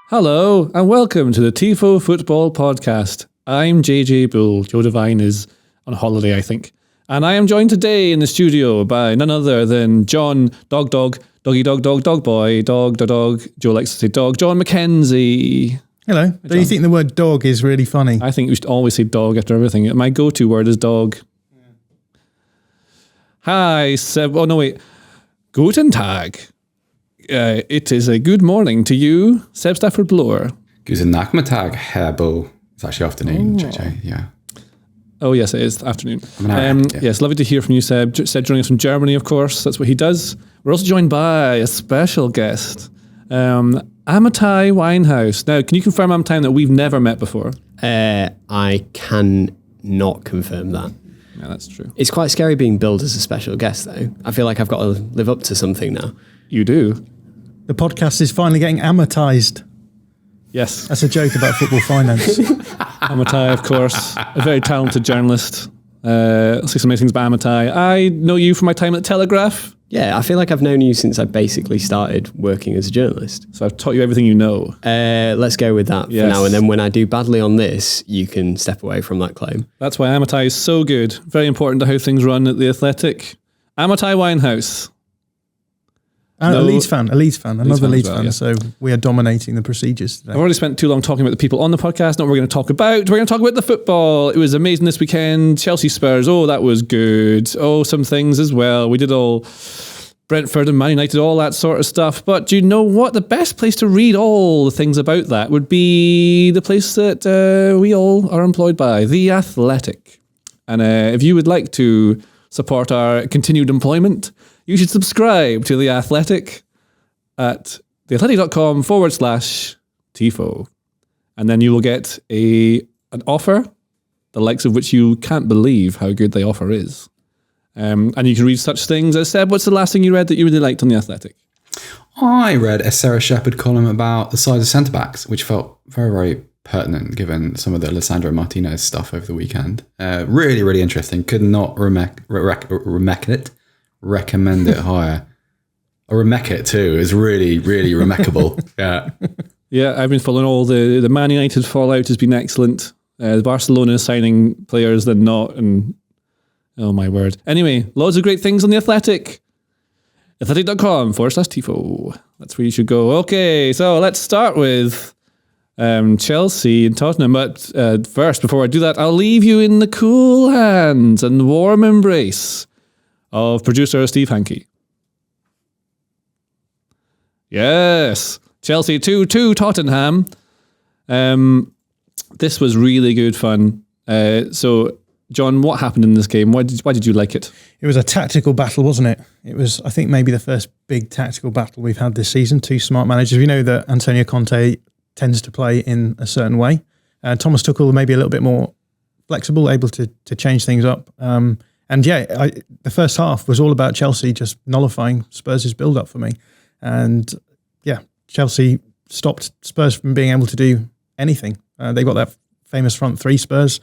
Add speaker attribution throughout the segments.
Speaker 1: Hello and welcome to the Tifo Football Podcast. I'm JJ Bull. Joe Devine is on holiday, I think. And I am joined today in the studio by none other than John Doggy Dog Boy, Dog. Joe likes to say dog. John Mackenzie.
Speaker 2: Hello. Do you think the word dog is really funny?
Speaker 1: I think we should always say dog after everything. My go-to word is dog. Yeah. Hi, Seb. Oh, no, wait. Guten Tag. It is a good morning to you, Seb Stafford-Bloor.
Speaker 3: Guten Nachmittag, Herr Bull. It's actually afternoon, JJ, yeah.
Speaker 1: Oh, yes, it is afternoon.
Speaker 3: Yeah.
Speaker 1: Yes, lovely to hear from you, Seb. Seb joining us from Germany, of course. That's what he does. We're also joined by a special guest, Amitai Winehouse. Now, can you confirm, Amitai, that we've never met before?
Speaker 4: I can not confirm that.
Speaker 1: Yeah, that's true.
Speaker 4: It's quite scary being billed as a special guest, though. I feel like I've got to live up to something now.
Speaker 1: You do.
Speaker 2: The podcast is finally getting amatized.
Speaker 1: Yes.
Speaker 2: That's a joke about football finance.
Speaker 1: Amitai, of course, a very talented journalist. I'll say some amazing things about Amitai. I know you from my time at the Telegraph.
Speaker 4: Yeah, I feel like I've known you since I basically started working as a journalist.
Speaker 1: So I've taught you everything you know.
Speaker 4: Let's go with that for now. And then when I do badly on this, you can step away from that claim.
Speaker 1: That's why Amitai is so good. Very important to how things run at the Athletic. Amitai Winehouse.
Speaker 2: A Leeds fan, another Leeds fan.
Speaker 1: Yeah.
Speaker 2: So we are dominating the procedures today.
Speaker 1: I've already spent too long talking about the people on the podcast. Not what we're going to talk about. We're going to talk about the football. It was amazing this weekend. Chelsea Spurs. Oh, that was good. Oh, some things as well. We did all Brentford and Man United, all that sort of stuff. But do you know what? The best place to read all the things about that would be the place that we all are employed by, The Athletic. And if you would like to support our continued employment, you should subscribe to The Athletic at theathletic.com/Tifo. And then you will get an offer, the likes of which you can't believe how good the offer is. And you can read such things as, Seb, what's the last thing you read that you really liked on The Athletic?
Speaker 3: I read a Sarah Shepherd column about the size of centre-backs, which felt very, very pertinent given some of the Alessandro Martinez stuff over the weekend. Really, really interesting. Could not recommend it higher. Or remec it too is really, really remarkable. Yeah.
Speaker 1: Yeah, I've been following all the Man United fallout has been excellent. Barcelona is signing players than not, and oh my word. Anyway, loads of great things on The Athletic. Athletic.com/Tifo. That's where you should go. Okay, so let's start with Chelsea and Tottenham. But first, before I do that, I'll leave you in the cool hands and warm embrace of producer Steve Hankey. Yes. Chelsea 2-2 Tottenham. This was really good fun. So, John, what happened in this game? Why did you like it?
Speaker 2: It was a tactical battle, wasn't it? It was, I think, maybe the first big tactical battle we've had this season. Two smart managers. We know that Antonio Conte tends to play in a certain way. Thomas Tuchel maybe a little bit more flexible, able to change things up. The first half was all about Chelsea just nullifying Spurs' build-up for me. And Chelsea stopped Spurs from being able to do anything. They got that famous front three Spurs.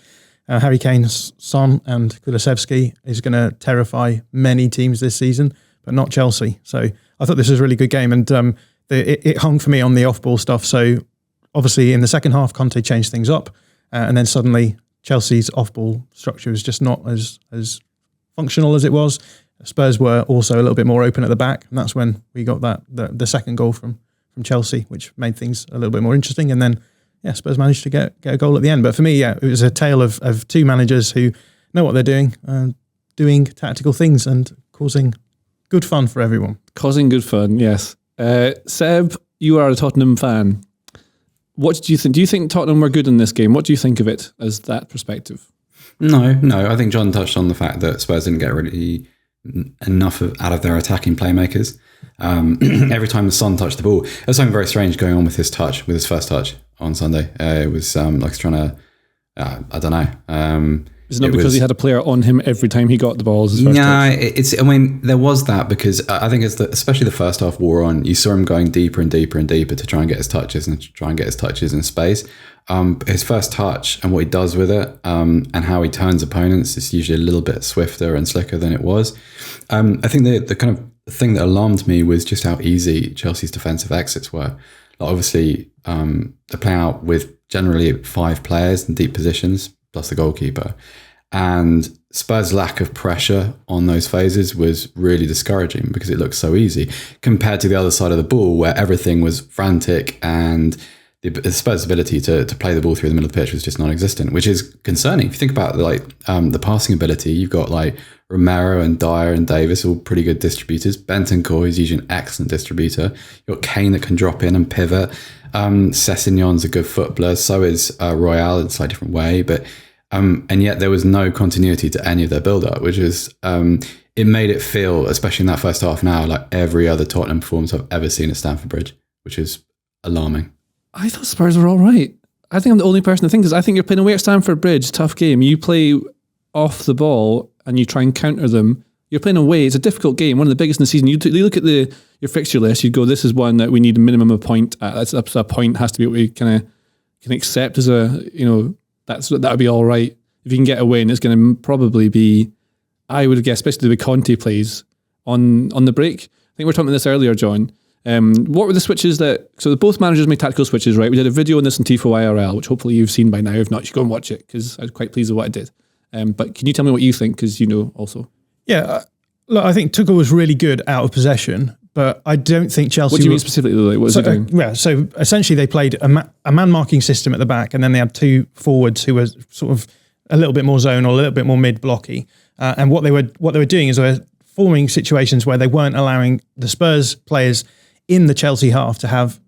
Speaker 2: Harry Kane, Son and Kulusevski is going to terrify many teams this season, but not Chelsea. So I thought this was a really good game. And it hung for me on the off-ball stuff. So obviously in the second half, Conte changed things up. And then suddenly Chelsea's off-ball structure was just not as functional as it was. Spurs were also a little bit more open at the back, and that's when we got the second goal from Chelsea, which made things a little bit more interesting. And then, Spurs managed to get a goal at the end. But for me, it was a tale of two managers who know what they're doing tactical things and causing good fun for everyone.
Speaker 1: Causing good fun, yes. Seb, you are a Tottenham fan. What did you think? Do you think Tottenham were good in this game? What do you think of it as that perspective?
Speaker 3: No. I think John touched on the fact that Spurs didn't get really enough out of their attacking playmakers. Every time the Son touched the ball, there was something very strange going on with his first touch on Sunday. It was like trying to, I don't know.
Speaker 1: Is it not because he had a player on him every time he got the ball as his first touch?
Speaker 3: There was that because I think especially the first half wore on, you saw him going deeper and deeper and deeper to try and get his touches and try and get his touches in space. His first touch and what he does with it and how he turns opponents is usually a little bit swifter and slicker than it was. I think the kind of thing that alarmed me was just how easy Chelsea's defensive exits were. Obviously, they're playing out with generally 5 players in deep positions, plus the goalkeeper. And Spurs' lack of pressure on those phases was really discouraging because it looked so easy compared to the other side of the ball where everything was frantic and the Spurs' ability to play the ball through the middle of the pitch was just non-existent, which is concerning. If you think about the passing ability, you've got like Romero and Dyer and Davis, all pretty good distributors. Bentancur is usually an excellent distributor. You've got Kane that can drop in and pivot. Sessegnon's a good footballer. So is Royale in a slightly different way. But and yet there was no continuity to any of their build-up, which is it made it feel, especially in that first half now, like every other Tottenham performance I've ever seen at Stamford Bridge, which is alarming.
Speaker 1: I thought Spurs were all right. I think I'm the only person to think this. I think you're playing away at Stamford Bridge, tough game. You play off the ball and you try and counter them. You're playing away. It's a difficult game, one of the biggest in the season. You look at your fixture list. You go, this is one that we need a minimum of a point. That's a point has to be what we kind of can accept as a, that would be all right. If you can get a win, it's going to probably be, I would guess, especially the way Conte plays on the break. I think we were talking about this earlier, John. What were the switches so both managers made tactical switches, right? We did a video on this on Tifo IRL, which hopefully you've seen by now. If not, you should go and watch it because I was quite pleased with what I did. But can you tell me what you think? Because also.
Speaker 2: Yeah, look, I think Tuchel was really good out of possession, but I don't think Chelsea...
Speaker 1: What do you mean specifically? What was he doing?
Speaker 2: So essentially they played a man marking system at the back, and then they had 2 forwards who were sort of a little bit more zone or a little bit more mid-blocky. And what they were doing is they were forming situations where they weren't allowing the Spurs players in the Chelsea half to have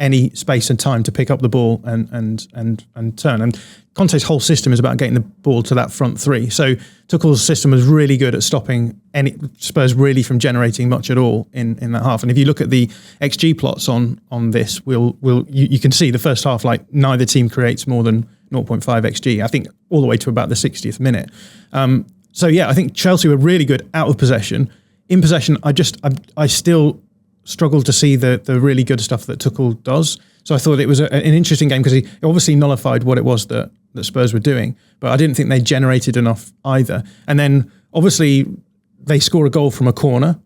Speaker 2: any space and time to pick up the ball and turn. And Conte's whole system is about getting the ball to that front 3. So Tuchel's system was really good at stopping any Spurs really from generating much at all in that half. And if you look at the XG plots on this, you can see the first half, like neither team creates more than 0.5 XG, I think all the way to about the 60th minute. So yeah, I think Chelsea were really good out of possession. In possession, I still struggle to see the really good stuff that Tuchel does. So I thought it was an interesting game because he obviously nullified what it was that Spurs were doing, but I didn't think they generated enough either. And then obviously they score a goal from a corner,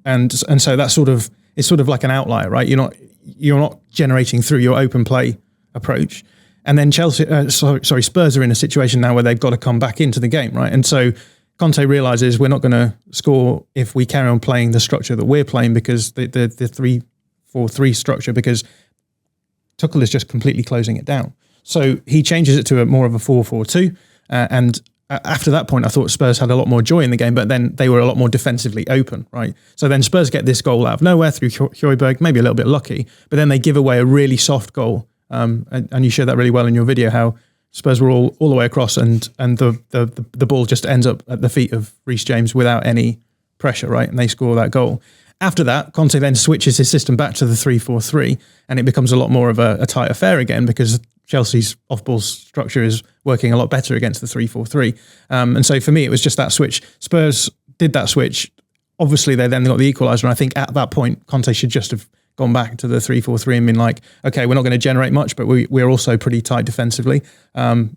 Speaker 2: and so that's it's sort of like an outlier, right? You're not generating through your open play approach. And then Spurs are in a situation now where they've got to come back into the game, right? And so Conte realises we're not going to score if we carry on playing the structure that we're playing, because the 3-4-3 structure, because Tuchel is just completely closing it down. So he changes it to more of a 4-4-2. And after that point, I thought Spurs had a lot more joy in the game, but then they were a lot more defensively open, right? So then Spurs get this goal out of nowhere through Højbjerg, maybe a little bit lucky, but then they give away a really soft goal. And you showed that really well in your video, how Spurs were all the way across, and the ball just ends up at the feet of Reece James without any pressure, right? And they score that goal. After that, Conte then switches his system back to the 3-4-3, and it becomes a lot more of a tight affair again because Chelsea's off-ball structure is working a lot better against the 3-4-3. And so for me, it was just that switch. Spurs did that switch. Obviously, they then got the equaliser, and I think at that point, Conte should just have gone back to the 3-4-3 and been like, okay, we're not going to generate much, but we're also pretty tight defensively.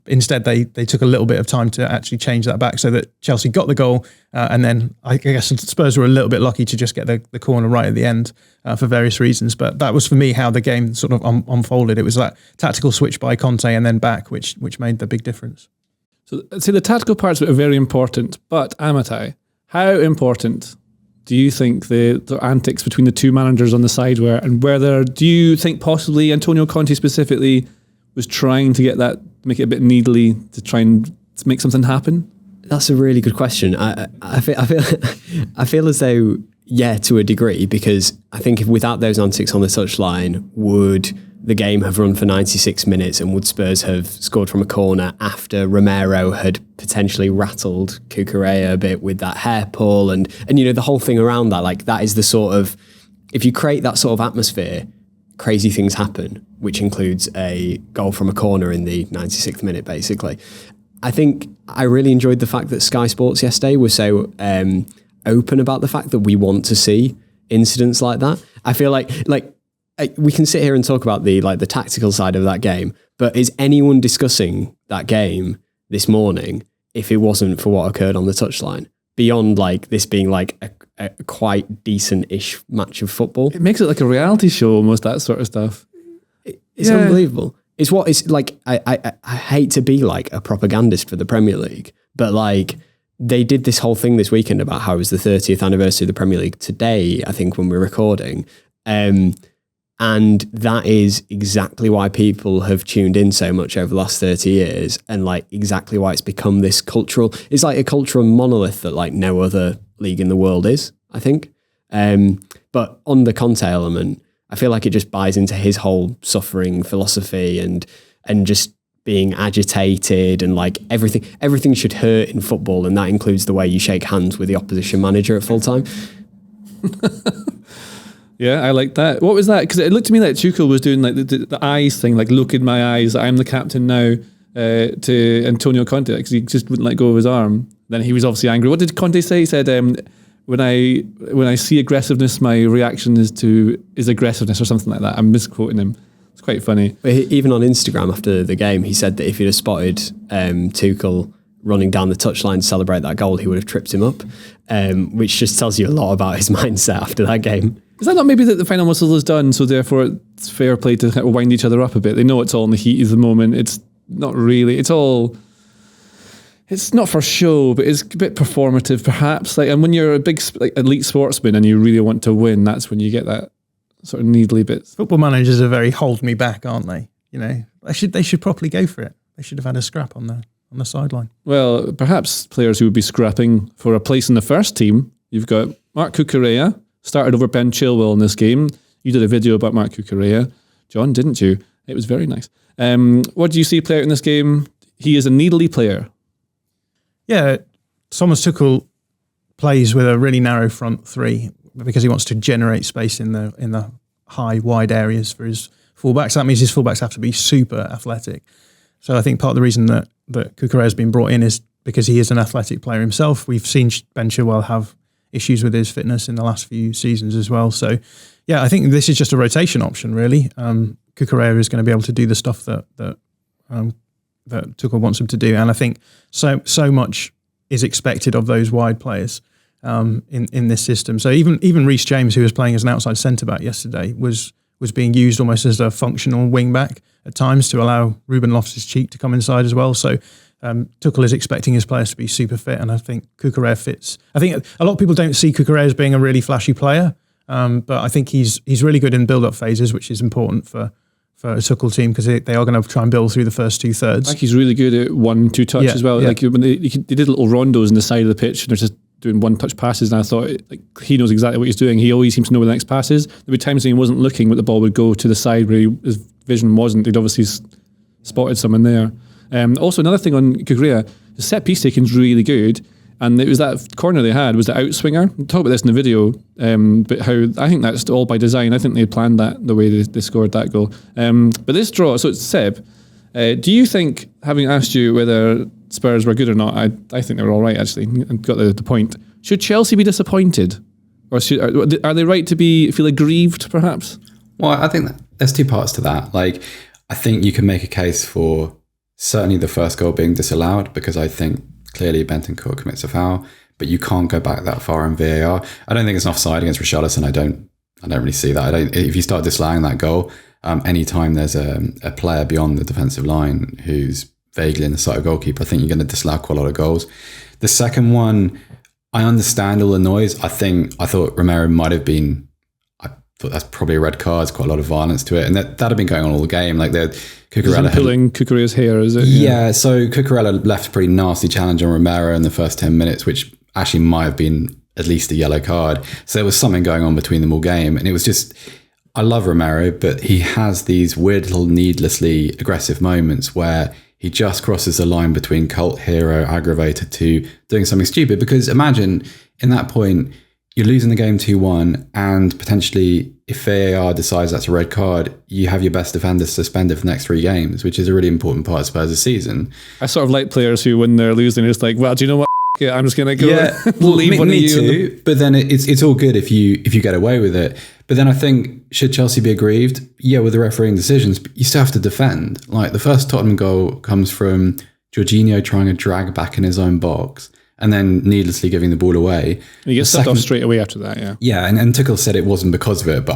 Speaker 2: Instead, they took a little bit of time to actually change that back so that Chelsea got the goal, and then I guess Spurs were a little bit lucky to just get the corner right at the end for various reasons. But that was for me how the game sort of unfolded. It was that tactical switch by Conte and then back, which made the big difference.
Speaker 1: So I'd say the tactical parts are very important, but Amitai, how important do you think the antics between the two managers on the side were, and do you think possibly Antonio Conte specifically was trying to make it a bit needly to try and make something happen?
Speaker 4: That's a really good question. I feel as though, yeah, to a degree, because I think if without those antics on the touchline, would the game have run for 96 minutes, and would Spurs have scored from a corner after Romero had potentially rattled Cucurella a bit with that hair pull and the whole thing around that, like that is the sort of, if you create that sort of atmosphere, crazy things happen, which includes a goal from a corner in the 96th minute, basically. I think I really enjoyed the fact that Sky Sports yesterday was so open about the fact that we want to see incidents like that. I feel like we can sit here and talk about the tactical side of that game, but is anyone discussing that game this morning if it wasn't for what occurred on the touchline? beyond like this being like a quite decent-ish match of football.
Speaker 1: It makes it like a reality show almost, that sort of stuff.
Speaker 4: It's unbelievable. It's what it's like. I hate to be like a propagandist for the Premier League, but like they did this whole thing this weekend about how it was the 30th anniversary of the Premier League today, I think, when we're recording. And that is exactly why people have tuned in so much over the last 30 years, and like exactly why it's become this cultural, it's like a cultural monolith that like no other league in the world is, I think. But on the Conte element, I feel like it just buys into his whole suffering philosophy and just being agitated, and like everything should hurt in football, and that includes the way you shake hands with the opposition manager at full time.
Speaker 1: Yeah, I like that. What was that? Because it looked to me like Tuchel was doing like the eyes thing, like look in my eyes, I'm the captain now, to Antonio Conte, because he just wouldn't let go of his arm. Then he was obviously angry. What did Conte say? He said, when I see aggressiveness, my reaction is aggressiveness, or something like that. I'm misquoting him. It's quite funny.
Speaker 4: But even on Instagram after the game, he said that if he'd have spotted Tuchel running down the touchline to celebrate that goal, he would have tripped him up, which just tells you a lot about his mindset after that game. Is
Speaker 1: that not maybe that the final whistle is done, so therefore it's fair play to kind of wind each other up a bit? They know it's all in the heat of the moment. It's not really. It's not for show, but it's a bit performative, perhaps. Like, and when you're a big elite sportsman and you really want to win, that's when you get that sort of needly bit.
Speaker 2: Football managers are very hold me back, aren't they? You know, they should properly go for it. They should have had a scrap on the sideline.
Speaker 1: Well, perhaps players who would be scrapping for a place in the first team. You've got Marc Cucurella, started over Ben Chilwell in this game. You did a video about Marc Cucurella, John, didn't you? It was very nice. What do you see play out in this game? He is a needly player.
Speaker 2: Yeah, Thomas Tuchel plays with a really narrow front three because he wants to generate space in the high, wide areas for his fullbacks. That means his fullbacks have to be super athletic. So I think part of the reason that Cucurella has been brought in is because he is an athletic player himself. We've seen Ben Chilwell have issues with his fitness in the last few seasons as well. So, yeah, I think this is just a rotation option, really. Cucurella is going to be able to do the stuff that Tuchel wants him to do, and I think so much is expected of those wide players in this system. So even Reece James, who was playing as an outside centre back yesterday, was being used almost as a functional wing back at times to allow Ruben Loftus-Cheek to come inside as well. So Tuchel is expecting his players to be super fit, and I think Cucurella fits. I think a lot of people don't see Cucurella as being a really flashy player, but I think he's really good in build-up phases, which is important for a Tuchel team, because they are going to try and build through the first two thirds.
Speaker 1: I think he's really good at 1-2 touch as well. Yeah. Like when they did little rondos on the side of the pitch, and they're just doing one-touch passes, and I thought like he knows exactly what he's doing. He always seems to know where the next pass is. There'd be times when he wasn't looking, but the ball would go to the side where his vision wasn't. He'd obviously spotted someone there. Also, another thing on Cucurella, the set piece taking is really good, and it was that corner they had was the outswinger. We'll talk about this in the video, but how I think that's all by design. I think they planned that the way they scored that goal. But this draw, so it's Seb. Do you think, having asked you whether Spurs were good or not, I think they were all right actually, and got the point. Should Chelsea be disappointed, or are they right to feel aggrieved perhaps?
Speaker 3: Well, I think there's two parts to that. Like, I think you can make a case for certainly the first goal being disallowed, because I think clearly Bentancur commits a foul, but you can't go back that far in VAR. I don't think it's an offside against Richarlison. I don't really see that. If you start disallowing that goal, anytime there's a player beyond the defensive line who's vaguely in the sight of goalkeeper, I think you're going to disallow quite a lot of goals. The second one, I understand all the noise. I thought Romero might have been. I thought that's probably a red card. There's quite a lot of violence to it, and that had been going on all the game. Like Cucurella
Speaker 1: pulling Cucurella's hair, is it?
Speaker 3: Yeah. So Cucurella left a pretty nasty challenge on Romero in the first 10 minutes, which actually might have been at least a yellow card. So there was something going on between them all game, and it was just. I love Romero, but he has these weird little needlessly aggressive moments where he just crosses the line between cult hero, aggravator to doing something stupid. Because imagine in that point, you're losing the game 2-1, and potentially if VAR decides that's a red card, you have your best defender suspended for the next 3 games, which is a really important part of Spurs' season.
Speaker 1: I sort of like players who, when they're losing, are just like, well, do you know what? Yeah, I'm just going to go
Speaker 3: leave one of you. Too, but then it's all good if you get away with it. But then I think, should Chelsea be aggrieved? Yeah, with the refereeing decisions, but you still have to defend. Like the first Tottenham goal comes from Jorginho trying to drag back in his own box, and then needlessly giving the ball away.
Speaker 1: And he gets subbed off straight away after that, yeah.
Speaker 3: Yeah, and Tuchel said it wasn't because of it, but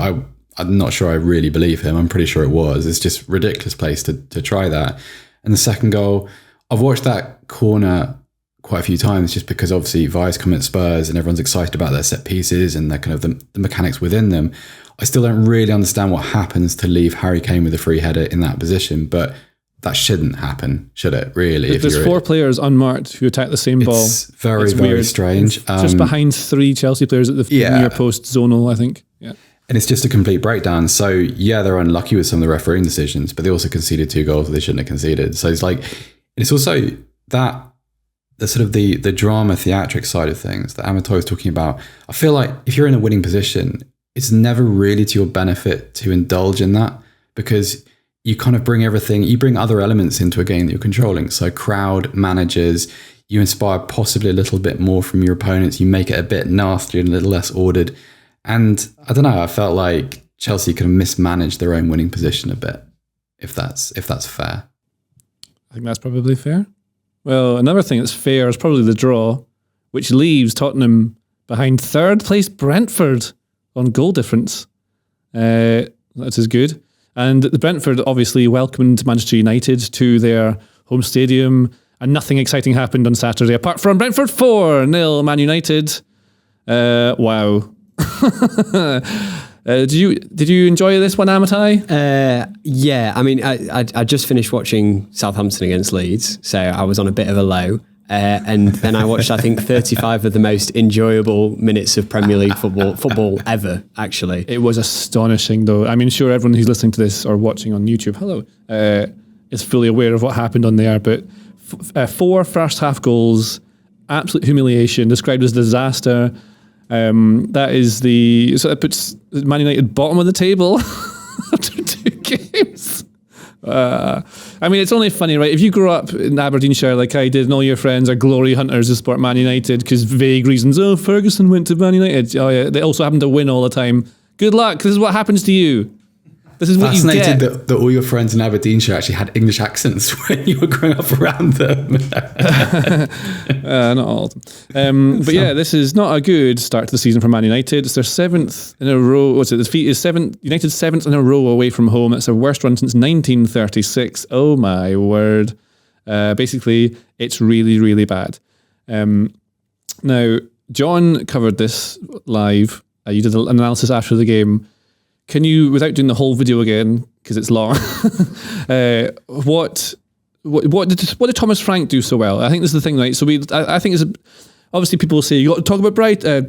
Speaker 3: I'm not sure I really believe him. I'm pretty sure it was. It's just ridiculous place to try that. And the second goal, I've watched that corner quite a few times just because obviously Vi's come at Spurs and everyone's excited about their set pieces and their kind of the mechanics within them. I still don't really understand what happens to leave Harry Kane with a free header in that position, but that shouldn't happen, should it, really?
Speaker 1: There's 4 players unmarked who attack the same ball.
Speaker 3: It's very weird. Strange.
Speaker 1: It's just behind 3 Chelsea players at the near post zonal, I think. Yeah.
Speaker 3: And it's just a complete breakdown. So, yeah, they're unlucky with some of the refereeing decisions, but they also conceded 2 goals that they shouldn't have conceded. So it's also that the sort of the drama theatric side of things that Amitai was talking about. I feel like if you're in a winning position, it's never really to your benefit to indulge in that, because you kind of bring other elements into a game that you're controlling. So crowd, managers, you inspire possibly a little bit more from your opponents. You make it a bit nastier and a little less ordered. And I don't know, I felt like Chelsea could have mismanaged their own winning position a bit, if that's fair.
Speaker 1: I think that's probably fair. Well, another thing that's fair is probably the draw, which leaves Tottenham behind 3rd place Brentford on goal difference. That is good. And the Brentford obviously welcomed Manchester United to their home stadium, and nothing exciting happened on Saturday apart from Brentford 4-0 Man United. Wow. Did you enjoy this one, Amitai?
Speaker 4: Yeah, I mean, I just finished watching Southampton against Leeds, so I was on a bit of a low. And then I watched, I think, 35 of the most enjoyable minutes of Premier League football ever, actually.
Speaker 1: It was astonishing, though. I mean, sure, everyone who's listening to this or watching on YouTube, is fully aware of what happened on there. But 4 first-half goals, absolute humiliation, described as disaster. That puts Man United bottom of the table after 2 games. I mean, it's only funny, right? If you grew up in Aberdeenshire like I did and all your friends are glory hunters who support Man United because vague reasons, Ferguson went to Man United. Oh yeah, they also happen to win all the time. Good luck. This is what happens to you. This is what you get.
Speaker 3: Fascinated that all your friends in Aberdeenshire actually had English accents when you were growing up around them.
Speaker 1: Not all of them. But yeah, this is not a good start to the season for Man United. It's their 7th in a row. What's it? The defeat is United's 7th in a row away from home. That's their worst run since 1936. Oh my word. Basically, it's really, really bad. Now, John covered this live. You did an analysis after the game. Can you, without doing the whole video again, because it's long, what did Thomas Frank do so well? I think this is the thing, right? So I think obviously people will say you got to talk about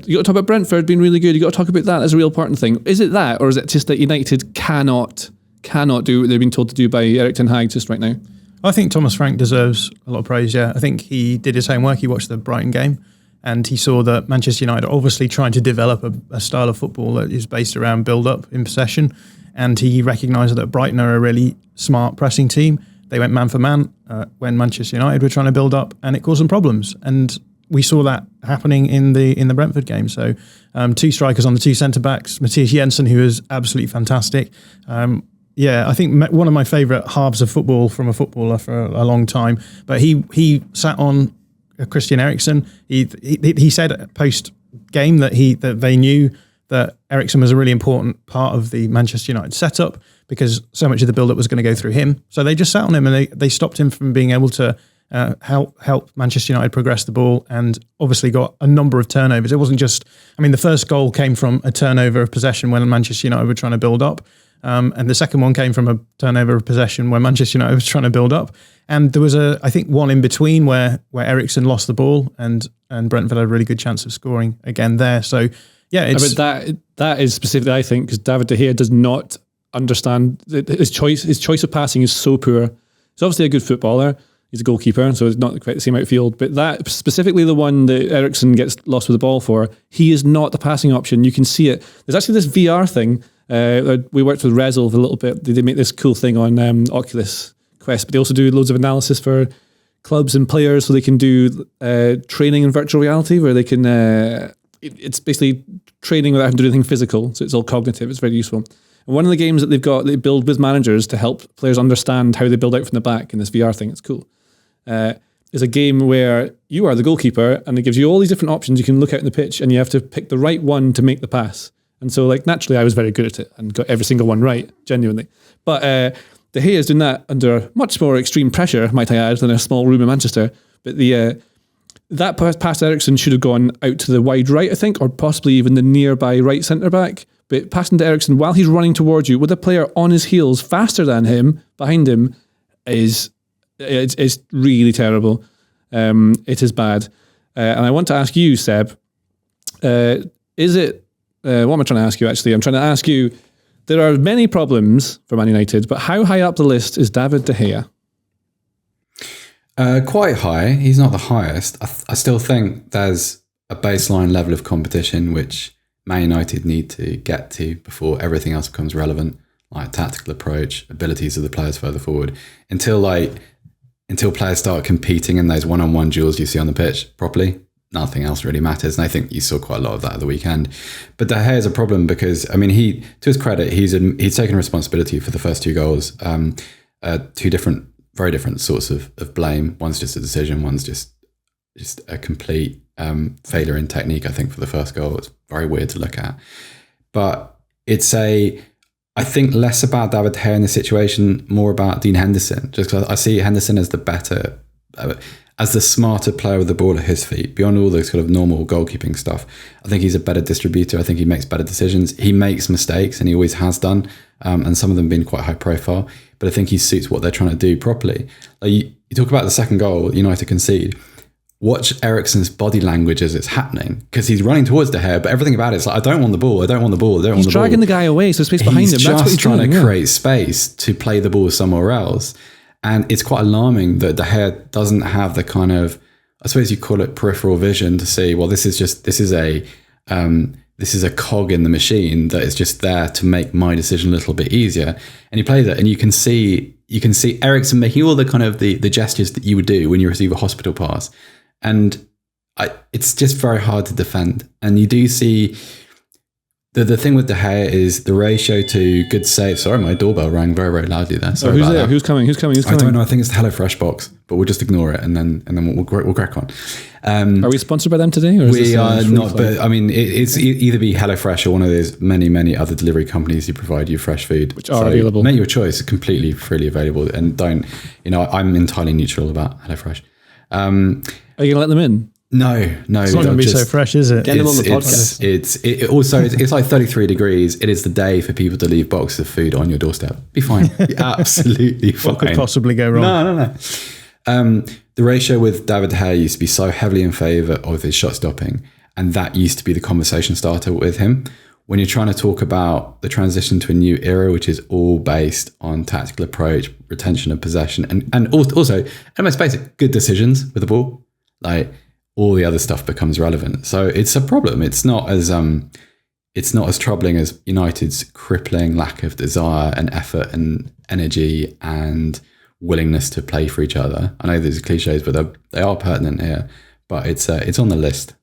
Speaker 1: you got to talk about Brentford being really good. You got to talk about that as a real important thing. Is it that, or is it just that United cannot do what they've been told to do by Erik ten Hag just right now?
Speaker 2: I think Thomas Frank deserves a lot of praise. Yeah, I think he did his homework. He watched the Brighton game. And he saw that Manchester United are obviously trying to develop a style of football that is based around build-up in possession. And he recognised that Brighton are a really smart pressing team. They went man for man when Manchester United were trying to build up, and it caused them problems. And we saw that happening in the Brentford game. So 2 strikers on the 2 centre-backs. Matthias Jensen, who is absolutely fantastic. I think one of my favourite halves of football from a footballer for a long time. But he sat on Christian Eriksen. He said post game that they knew that Eriksen was a really important part of the Manchester United setup because so much of the build-up was going to go through him. So they just sat on him and they stopped him from being able to help Manchester United progress the ball, and obviously got a number of turnovers. It wasn't just, the first goal came from a turnover of possession when Manchester United were trying to build up. And the second one came from a turnover of possession when Manchester United was trying to build up. And there was I think one in between where Eriksen lost the ball and Brentford had a really good chance of scoring again there. So yeah, it's...
Speaker 1: But that is specifically, I think, because David De Gea does not understand his choice of passing is so poor. He's obviously a good footballer. He's a goalkeeper, so it's not quite the same outfield. But that, specifically the one that Eriksen gets lost with the ball for, he is not the passing option. You can see it. There's actually this VR thing. We worked with Resolve a little bit. They make this cool thing on Oculus Quest, but they also do loads of analysis for clubs and players, so they can do training in virtual reality, where they can... it's basically training without having to do anything physical, so it's all cognitive. It's very useful. And one of the games that they've got, they build with managers to help players understand how they build out from the back in this VR thing. It's cool. But is a game where you are the goalkeeper and it gives you all these different options you can look out in the pitch and you have to pick the right one to make the pass. And so like naturally I was very good at it and got every single one right, genuinely. But De Gea is doing that under much more extreme pressure, might I add, than a small room in Manchester. But that pass to Eriksen should have gone out to the wide right, I think, or possibly even the nearby right centre-back. But passing to Eriksen while he's running towards you with a player on his heels faster than him, behind him, is really terrible. It is bad. And I want to ask you, Seb, is it... what am I trying to ask you, actually? I'm trying to ask you, there are many problems for Man United, but how high up the list is David De Gea?
Speaker 3: Quite high. He's not the highest. I still think there's a baseline level of competition which Man United need to get to before everything else becomes relevant, like tactical approach, abilities of the players further forward. Until players start competing in those one-on-one duels you see on the pitch properly, nothing else really matters. And I think you saw quite a lot of that at the weekend. But De Gea is a problem because, I mean, he, to his credit, he's taken responsibility for the first 2 goals. Two very different sorts of blame. One's just a decision. One's just a complete failure in technique, I think, for the first goal. It's very weird to look at. But I think less about David De Gea in this situation, more about Dean Henderson. Just because I see Henderson as the better, as the smarter player with the ball at his feet, beyond all the sort of normal goalkeeping stuff. I think he's a better distributor. I think he makes better decisions. He makes mistakes, and he always has done, and some of them have been quite high profile. But I think he suits what they're trying to do properly. Like you talk about the second goal United concede. Watch Eriksen's body language as it's happening, because he's running towards De Gea, but everything about it is like, I don't want the ball, I don't want the ball, I don't want the ball.
Speaker 1: He's dragging the guy away, so space behind him. That's what he's
Speaker 3: trying to create space to play the ball somewhere else. And it's quite alarming that De Gea doesn't have the kind of, I suppose you call it peripheral vision to see, well, this is a cog in the machine that is just there to make my decision a little bit easier. And he plays it, and you can see Eriksen making all the kind of the gestures that you would do when you receive a hospital pass. And it's just very hard to defend. And you do see the thing with De Gea is the ratio to good save. Sorry, my doorbell rang very, very loudly there. Sorry
Speaker 1: who's
Speaker 3: about
Speaker 1: there?
Speaker 3: that.
Speaker 1: Who's coming?
Speaker 3: I don't know. I think it's the HelloFresh box, but we'll just ignore it and then we'll crack on.
Speaker 1: Are we sponsored by them today? Or is
Speaker 3: we are not,
Speaker 1: flight?
Speaker 3: but I mean, it's either be HelloFresh or one of those many, many other delivery companies who provide you fresh food,
Speaker 1: which are available.
Speaker 3: Make your choice, completely freely available, and don't. I'm entirely neutral about HelloFresh.
Speaker 1: Are you going to let them in?
Speaker 3: No.
Speaker 2: It's not going to be so fresh, is it?
Speaker 4: Get them on the podcast.
Speaker 3: It's like 33 degrees. It is the day for people to leave boxes of food on your doorstep. Be fine. Be absolutely fine.
Speaker 2: What could possibly go wrong?
Speaker 3: No. The ratio with David De Gea used to be so heavily in favour of his shot stopping, and that used to be the conversation starter with him. When you're trying to talk about the transition to a new era, which is all based on tactical approach, retention of possession, and also, and let's face it, good decisions with the ball, like all the other stuff becomes relevant. So it's a problem. It's not as troubling as United's crippling lack of desire and effort and energy and willingness to play for each other. I know these are cliches, but they are pertinent here. But it's on the list.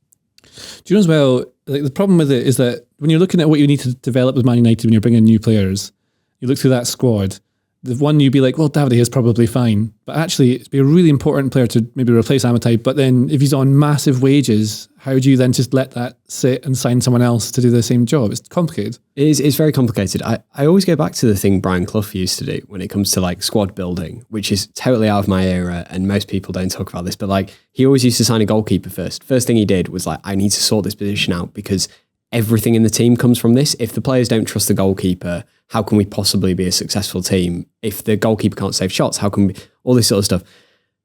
Speaker 1: Do you know as well, like the problem with it is that when you're looking at what you need to develop with Man United when you're bringing in new players, you look through that squad, the one you'd be like, well, David is probably fine. But actually, it'd be a really important player to maybe replace Amitai. But then if he's on massive wages, how do you then just let that sit and sign someone else to do the same job? It's complicated.
Speaker 4: It's very complicated. I always go back to the thing Brian Clough used to do when it comes to like squad building, which is totally out of my era and most people don't talk about this. But like he always used to sign a goalkeeper first. First thing he did was like, I need to sort this position out because everything in the team comes from this. If the players don't trust the goalkeeper, how can we possibly be a successful team? If the goalkeeper can't save shots, how can we, all this sort of stuff.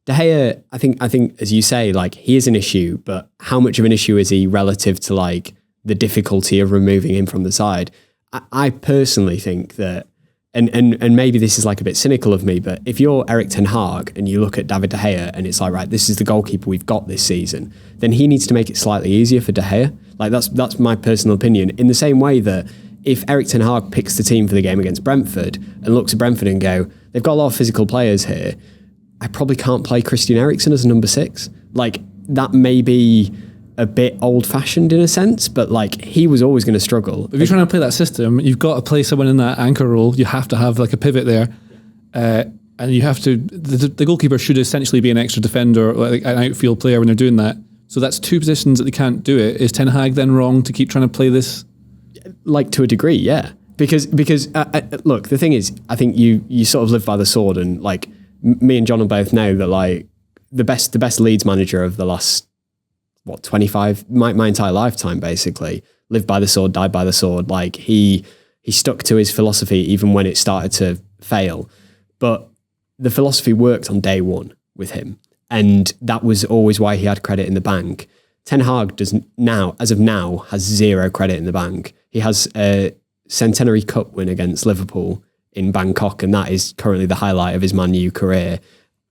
Speaker 4: De Gea, I think, as you say, like he is an issue, but how much of an issue is he relative to like the difficulty of removing him from the side? I personally think that, and maybe this is like a bit cynical of me, but if you're Erik ten Hag and you look at David De Gea and it's like, right, this is the goalkeeper we've got this season, then he needs to make it slightly easier for De Gea. Like that's my personal opinion. In the same way that if Erik ten Hag picks the team for the game against Brentford and looks at Brentford and go, they've got a lot of physical players here, I probably can't play Christian Eriksen as a number 6. Like that may be a bit old-fashioned in a sense, but like he was always going to struggle.
Speaker 1: If you're trying to play that system, you've got to play someone in that anchor role. You have to have like a pivot there. and you have to. The goalkeeper should essentially be an extra defender, or like an outfield player when they're doing that. So that's two positions that they can't do it. Is Ten Hag then wrong to keep trying to play this?
Speaker 4: Like, to a degree, yeah. Because look, the thing is, I think you sort of live by the sword, and like me and John will both know that like the best Leeds manager of the last 25 my entire lifetime basically lived by the sword, died by the sword. Like he stuck to his philosophy even when it started to fail, but the philosophy worked on day one with him, and that was always why he had credit in the bank. Ten Hag as of now has zero credit in the bank. He has a Centenary Cup win against Liverpool in Bangkok, and that is currently the highlight of his Man U career.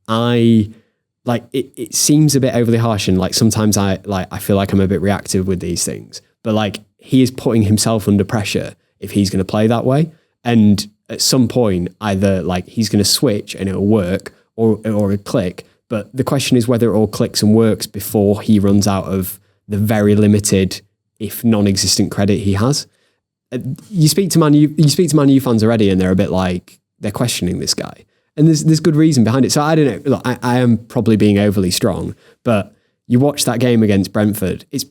Speaker 4: It seems a bit overly harsh, and like sometimes I feel like I'm a bit reactive with these things, but like he is putting himself under pressure if he's going to play that way, and at some point either like he's going to switch and it'll work or it'll click. But the question is whether it all clicks and works before he runs out of the very limited, if non-existent credit he has. You speak to Man U fans already, and they're a bit like they're questioning this guy, and there's good reason behind it. So I don't know. Look, I am probably being overly strong, but you watch that game against Brentford. It's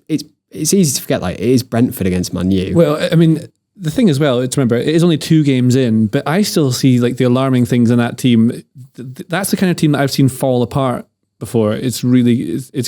Speaker 4: easy to forget. Like, it is Brentford against Man U.
Speaker 1: Well, I mean, the thing as well, it's remember it is only 2 games in, but I still see like the alarming things in that team. That's the kind of team that I've seen fall apart before. It's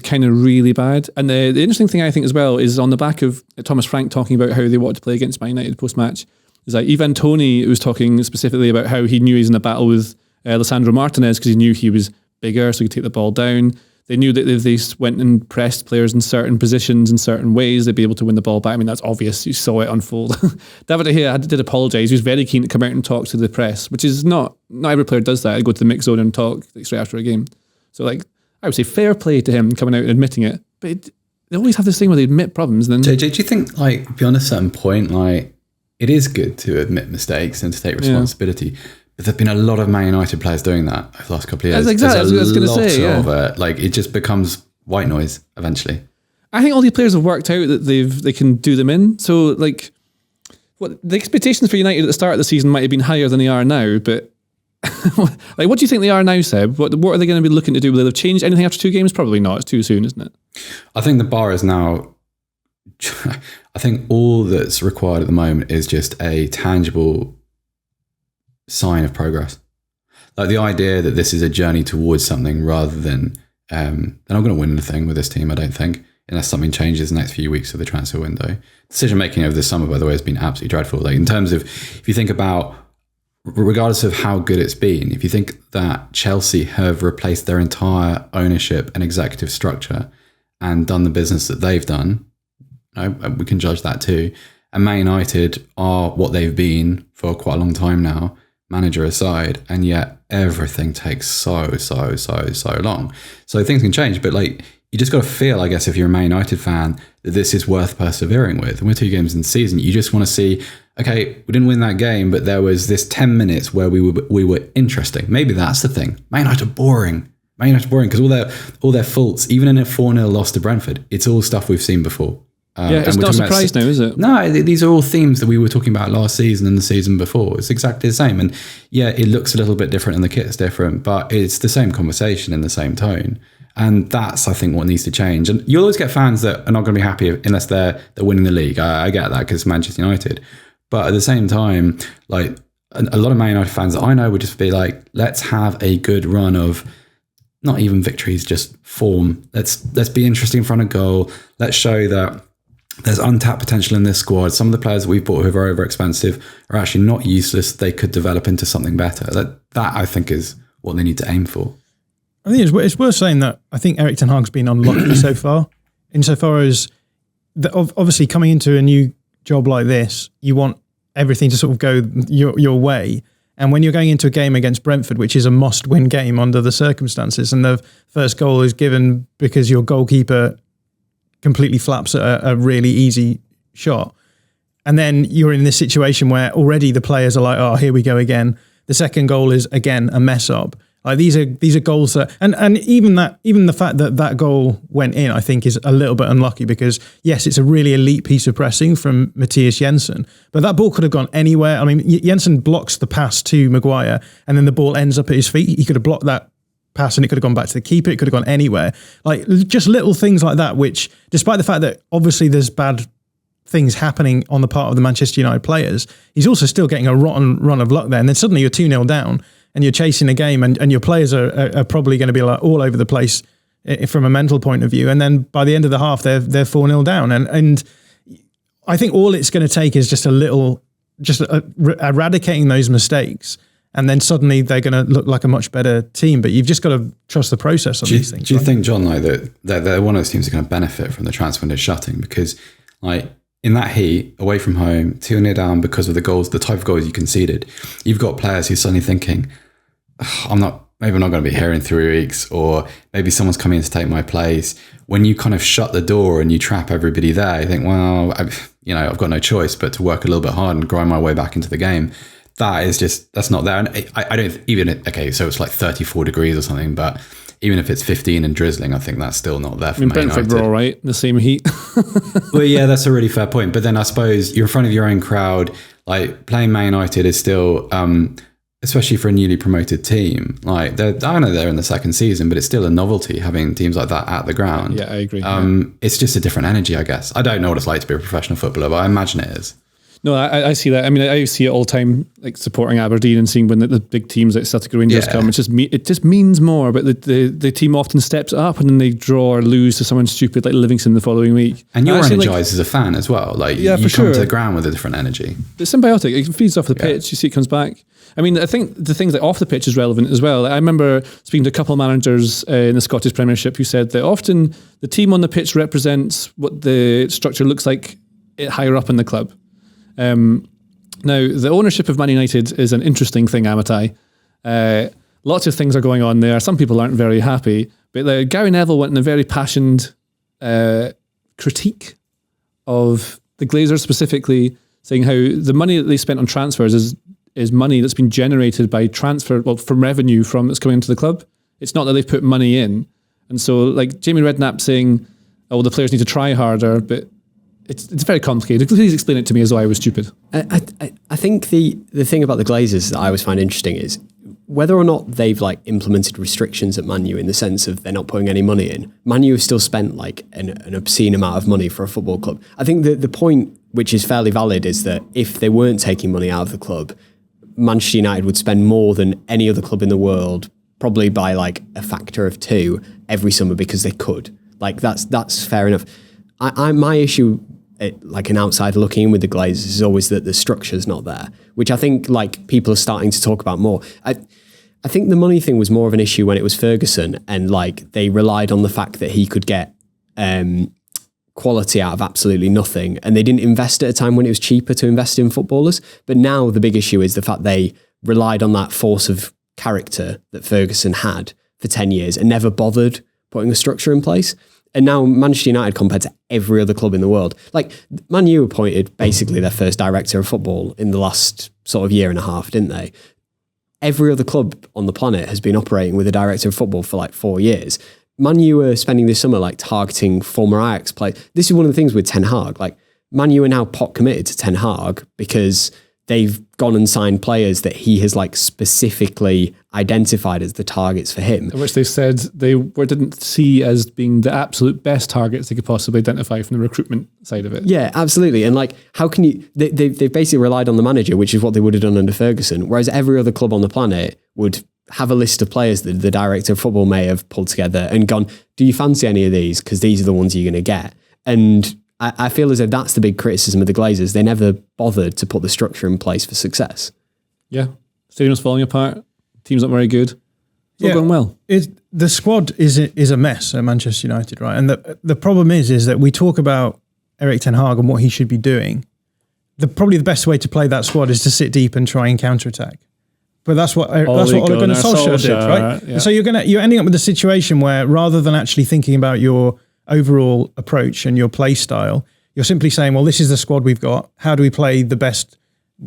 Speaker 1: kind of really bad. And the interesting thing I think as well is on the back of Thomas Frank talking about how they want to play against Man United post-match, is like Ivan Toney was talking specifically about how he knew he was in a battle with Lisandro Martinez because he knew he was bigger, so he could take the ball down. They knew that if they went and pressed players in certain positions in certain ways, they'd be able to win the ball back. I mean, that's obvious. You saw it unfold. David De Gea did apologise. He was very keen to come out and talk to the press, which is not every player does that. They go to the mix zone and talk like, straight after a game. So like, I would say fair play to him coming out and admitting it. But they always have this thing where they admit problems. Then,
Speaker 3: JJ, do you think like beyond a certain point, like it is good to admit mistakes and to take responsibility? Yeah. But there've been a lot of Man United players doing that over the last couple of years.
Speaker 1: That's exactly what I was going to say. Yeah.
Speaker 3: Like it just becomes white noise eventually.
Speaker 1: I think all these players have worked out that they can do them in. So like, what the expectations for United at the start of the season might have been higher than they are now. But like, what do you think they are now, Seb? What are they going to be looking to do? Will they have changed anything after 2 games? Probably not. It's too soon, isn't it?
Speaker 3: I think the bar is now. I think all that's required at the moment is just a tangible sign of progress. Like the idea that this is a journey towards something rather than they're not going to win anything with this team, I don't think, unless something changes the next few weeks of the transfer window. Decision making over this summer, by the way, has been absolutely dreadful. Like in terms of, if you think about, regardless of how good it's been, if you think that Chelsea have replaced their entire ownership and executive structure and done the business that they've done, we can judge that too. And Man United are what they've been for quite a long time now, manager aside, and yet everything takes so long. So things can change, but like you just got to feel, I guess, if you're a Man United fan, that this is worth persevering with. And we're 2 games in the season. You just want to see, okay, we didn't win that game, but there was this 10 minutes where we were interesting. Maybe that's the thing. Man United boring. Man United boring because all their faults, even in a 4-0 loss to Brentford, it's all stuff we've seen before.
Speaker 1: It's not a surprise now, is it?
Speaker 3: No, these are all themes that we were talking about last season and the season before. It's exactly the same. And yeah, it looks a little bit different and the kit's different, but it's the same conversation in the same tone. And that's, I think, what needs to change. And you'll always get fans that are not going to be happy unless they're winning the league. I get that because it's Manchester United. But at the same time, like a lot of Man United fans that I know would just be like, let's have a good run of not even victories, just form. Let's be interesting in front of goal. Let's show that there's untapped potential in this squad. Some of the players that we've bought who are very, very expensive are actually not useless. They could develop into something better. That I think is what they need to aim for.
Speaker 2: I think it's worth saying that I think Erik ten Hag's been unlucky so far, insofar as obviously coming into a new job like this, you want everything to sort of go your way. And when you're going into a game against Brentford, which is a must-win game under the circumstances, and the first goal is given because your goalkeeper completely flaps at a really easy shot. And then you're in this situation where already the players are like, oh, here we go again. The second goal is, again, a mess up. Like these are goals that, and even the fact that goal went in, I think is a little bit unlucky because yes, it's a really elite piece of pressing from Matthias Jensen, but that ball could have gone anywhere. I mean, Jensen blocks the pass to Maguire, and then the ball ends up at his feet. He could have blocked that pass, and it could have gone back to the keeper. It could have gone anywhere. Like just little things like that, which, despite the fact that obviously there's bad things happening on the part of the Manchester United players, he's also still getting a rotten run of luck there. And then suddenly you're 2-0 down. And you're chasing a game, and your players are probably going to be like all over the place from a mental point of view. And then by the end of the half, they're 4-0 down. And I think all it's going to take is just eradicating those mistakes, and then suddenly they're going to look like a much better team. But you've just got to trust the process on these things.
Speaker 3: Do you think, John, like that they're one of those teams that are going to benefit from the transfer window shutting? Because like in that heat, away from home, 2-0 down because of the goals, the type of goals you conceded, you've got players who's suddenly thinking, I'm not going to be here in 3 weeks, or maybe someone's coming in to take my place. When you kind of shut the door and you trap everybody there, you think, well, I've got no choice but to work a little bit hard and grind my way back into the game. That's not there. And I don't even, okay, so it's like 34 degrees or something, but even if it's 15 and drizzling, I think that's still not there for Man United.
Speaker 1: Brentford were all right, the same heat.
Speaker 3: Well, yeah, that's a really fair point. But then I suppose you're in front of your own crowd. Like playing Man United is still, especially for a newly promoted team, like I know they're in the second season, but it's still a novelty having teams like that at the ground.
Speaker 1: Yeah, I agree.
Speaker 3: It's just a different energy, I guess. I don't know what it's like to be a professional footballer, but I imagine it is.
Speaker 1: No, I see that. I mean, I see it all the time, like supporting Aberdeen and seeing when the big teams like Celtic or Rangers come. It just means more, but the team often steps up and then they draw or lose to someone stupid like Livingston the following week.
Speaker 3: And you're energised as a fan as well. Like you come to the ground with a different energy.
Speaker 1: It's symbiotic. It feeds off the pitch. You see it comes back. I mean, I think the things that off the pitch is relevant as well. I remember speaking to a couple of managers in the Scottish Premiership who said that often the team on the pitch represents what the structure looks like higher up in the club. Now, the ownership of Man United is an interesting thing, Amitai. Lots of things are going on there. Some people aren't very happy, but Gary Neville went in a very passionate critique of the Glazers specifically, saying how the money that they spent on transfers is money that's been generated by from revenue that's coming into the club. It's not that they've put money in. And so like Jamie Redknapp saying, oh, the players need to try harder, but it's very complicated. Please explain it to me as though I was stupid.
Speaker 4: I think the thing about the Glazers that I always find interesting is whether or not they've like implemented restrictions at Man U in the sense of they're not putting any money in. Man U have still spent like an obscene amount of money for a football club. I think the point, which is fairly valid, is that if they weren't taking money out of the club, Manchester United would spend more than any other club in the world, probably by like a factor of 2 every summer because they could. Like that's fair enough. My issue, like an outsider looking in with the Glazers, is always that the structure's not there, which I think like people are starting to talk about more. I think the money thing was more of an issue when it was Ferguson, and like they relied on the fact that he could get quality out of absolutely nothing, and they didn't invest at a time when it was cheaper to invest in footballers. But now the big issue is the fact they relied on that force of character that Ferguson had for 10 years and never bothered putting a structure in place. And now Manchester United, compared to every other club in the world, like Man U appointed basically their first director of football in the last sort of year and a half, didn't they? Every other club on the planet has been operating with a director of football for like 4 years. Man U are spending this summer like targeting former Ajax players. This is one of the things with Ten Hag. Like Man U are now pot committed to Ten Hag because they've gone and signed players that he has like specifically identified as the targets for him.
Speaker 1: Which they said they didn't see as being the absolute best targets they could possibly identify from the recruitment side of it.
Speaker 4: Yeah, absolutely. And like, how can you, they've basically relied on the manager, which is what they would have done under Ferguson, whereas every other club on the planet would have a list of players that the director of football may have pulled together and gone, do you fancy any of these? Because these are the ones you're going to get. And I feel as if that's the big criticism of the Glazers. They never bothered to put the structure in place for success.
Speaker 1: Yeah. Stadium's falling apart. Team's not very good. It's all going well.
Speaker 2: The squad is a mess at Manchester United, right? And the problem is that we talk about Erik ten Hag and what he should be doing. Probably the best way to play that squad is to sit deep and try and counter-attack. But that's what Ole Gunnar Solskjaer did, right? Yeah. So you're ending up with a situation where rather than actually thinking about your overall approach and your play style, you're simply saying, well, this is the squad we've got. How do we play the best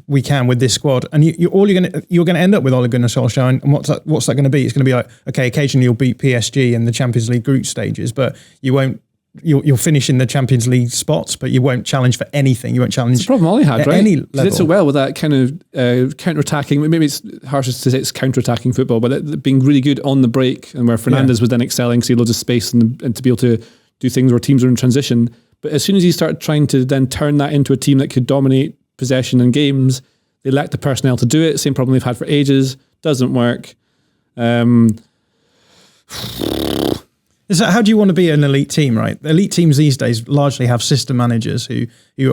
Speaker 2: we can with this squad. And you're going to end up with Ole Gunnar Solskjaer. And what's that going to be? It's going to be like, okay, occasionally you'll beat PSG in the Champions League group stages, but you won't. You'll finish in the Champions League spots, but you won't challenge for anything. You won't challenge.
Speaker 1: It's the problem Ollie had, right?
Speaker 2: Any
Speaker 1: level. He did so well with that kind of counter-attacking. Maybe it's harsh to say it's counter-attacking football, but being really good on the break, and where Fernandes was then excelling, see loads of space and to be able to do things where teams are in transition. But as soon as you start trying to then turn that into a team that could dominate possession in games, they lack the personnel to do it. Same problem they've had for ages. Doesn't work.
Speaker 2: How do you want to be an elite team, right? The elite teams these days largely have system managers who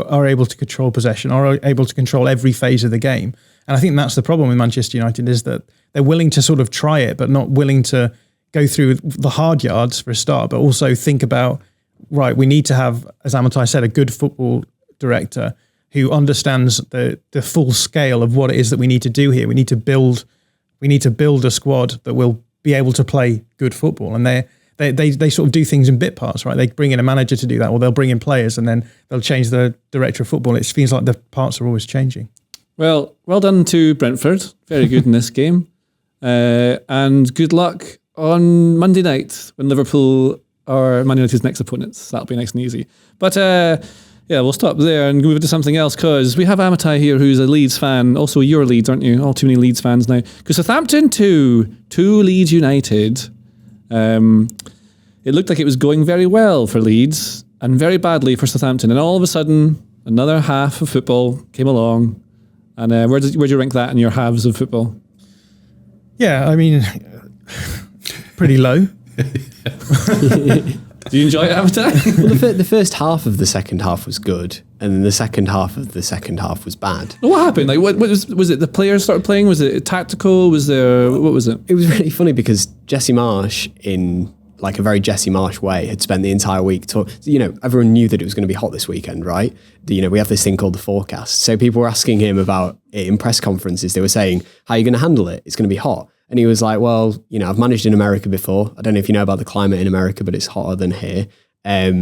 Speaker 2: are able to control possession, are able to control every phase of the game. And I think that's the problem with Manchester United, is that they're willing to sort of try it, but not willing to go through the hard yards for a start, but also think about, right, we need to have, as Amitai said, a good football director who understands the full scale of what it is that we need to do here. We need to build a squad that will be able to play good football. And they sort of do things in bit parts, right? They bring in a manager to do that, or they'll bring in players and then they'll change the director of football. It feels like the parts are always changing. Well done to Brentford. Very good in this game. And good luck on Monday night when Liverpool are Man United's next opponents. That'll be nice and easy. But we'll stop there and move to something else, because we have Amitai here, who's a Leeds fan. Also, you're Leeds, aren't you? All too many Leeds fans now. Because Southampton 2 Leeds United. It looked like it was going very well for Leeds and very badly for Southampton, and all of a sudden another half of football came along. And where do you rank that in your halves of football? Yeah, I mean, pretty low.
Speaker 1: Do you enjoy it, Amitai?
Speaker 4: Well, the first half of the second half was good, and then the second half of the second half was bad.
Speaker 1: What happened? Like, what was it? The players started playing? Was it tactical? What was it?
Speaker 4: It was really funny because Jesse Marsch, in like a very Jesse Marsch way, had spent the entire week everyone knew that it was going to be hot this weekend, right? We have this thing called the forecast. So people were asking him about it in press conferences. They were saying, how are you going to handle it? It's going to be hot. And he was like, well, I've managed in America before. I don't know if you know about the climate in America, but it's hotter than here.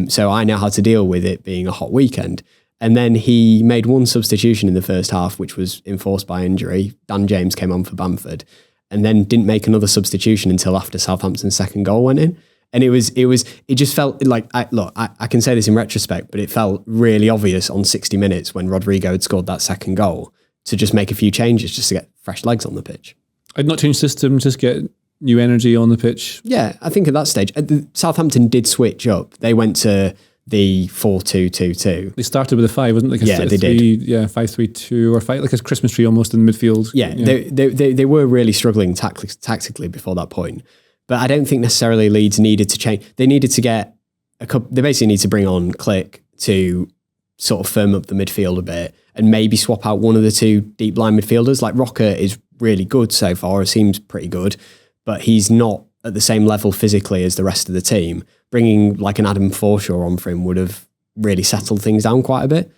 Speaker 4: So I know how to deal with it being a hot weekend. And then he made one substitution in the first half, which was enforced by injury. Dan James came on for Bamford, and then didn't make another substitution until after Southampton's second goal went in. And it just felt like, I can say this in retrospect, but it felt really obvious on 60 minutes when Rodrigo had scored that second goal to just make a few changes just to get fresh legs on the pitch.
Speaker 1: I'd not change system, just get new energy on the pitch.
Speaker 4: Yeah, I think at that stage, Southampton did switch up. They went to the 4-2-2-2.
Speaker 1: They started with a 5, wasn't it? Like
Speaker 4: they did.
Speaker 1: Yeah, 5-3-2 or 5, like a Christmas tree almost in the midfield.
Speaker 4: Yeah. They were really struggling tactically before that point. But I don't think necessarily Leeds needed to change. They needed to get they basically need to bring on Click to sort of firm up the midfield a bit and maybe swap out one of the two deep line midfielders. Like Rocker is really good so far, it seems pretty good, but he's not at the same level physically as the rest of the team. Bringing like an Adam Forshaw on for him would have really settled things down quite a bit,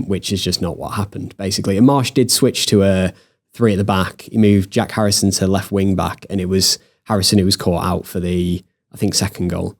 Speaker 4: which is just not what happened, basically. And Marsch did switch to a 3 at the back. He moved Jack Harrison to left wing back, and it was Harrison who was caught out for the, I think, second goal.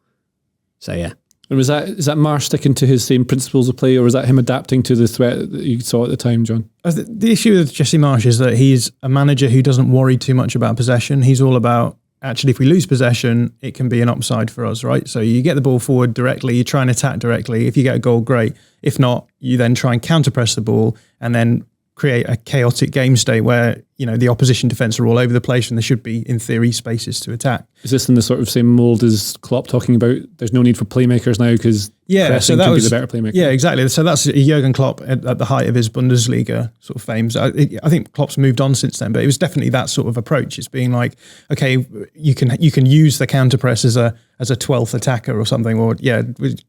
Speaker 4: So, yeah.
Speaker 1: And is that Marsch sticking to his same principles of play, or was that him adapting to the threat that you saw at the time, John?
Speaker 2: The issue with Jesse Marsch is that he's a manager who doesn't worry too much about possession. He's all about, actually, if we lose possession, it can be an upside for us, right? So you get the ball forward directly, you try and attack directly. If you get a goal, great. If not, you then try and counter-press the ball and then create a chaotic game state where, the opposition defence are all over the place and there should be, in theory, spaces to attack.
Speaker 1: Is this in the sort of same mould as Klopp talking about there's no need for playmakers now because pressing can be the better playmaker?
Speaker 2: Yeah, exactly. So that's Jurgen Klopp at the height of his Bundesliga sort of fame. So I think Klopp's moved on since then, but it was definitely that sort of approach. It's being like, okay, you can use the counter press as a 12th attacker or something. Or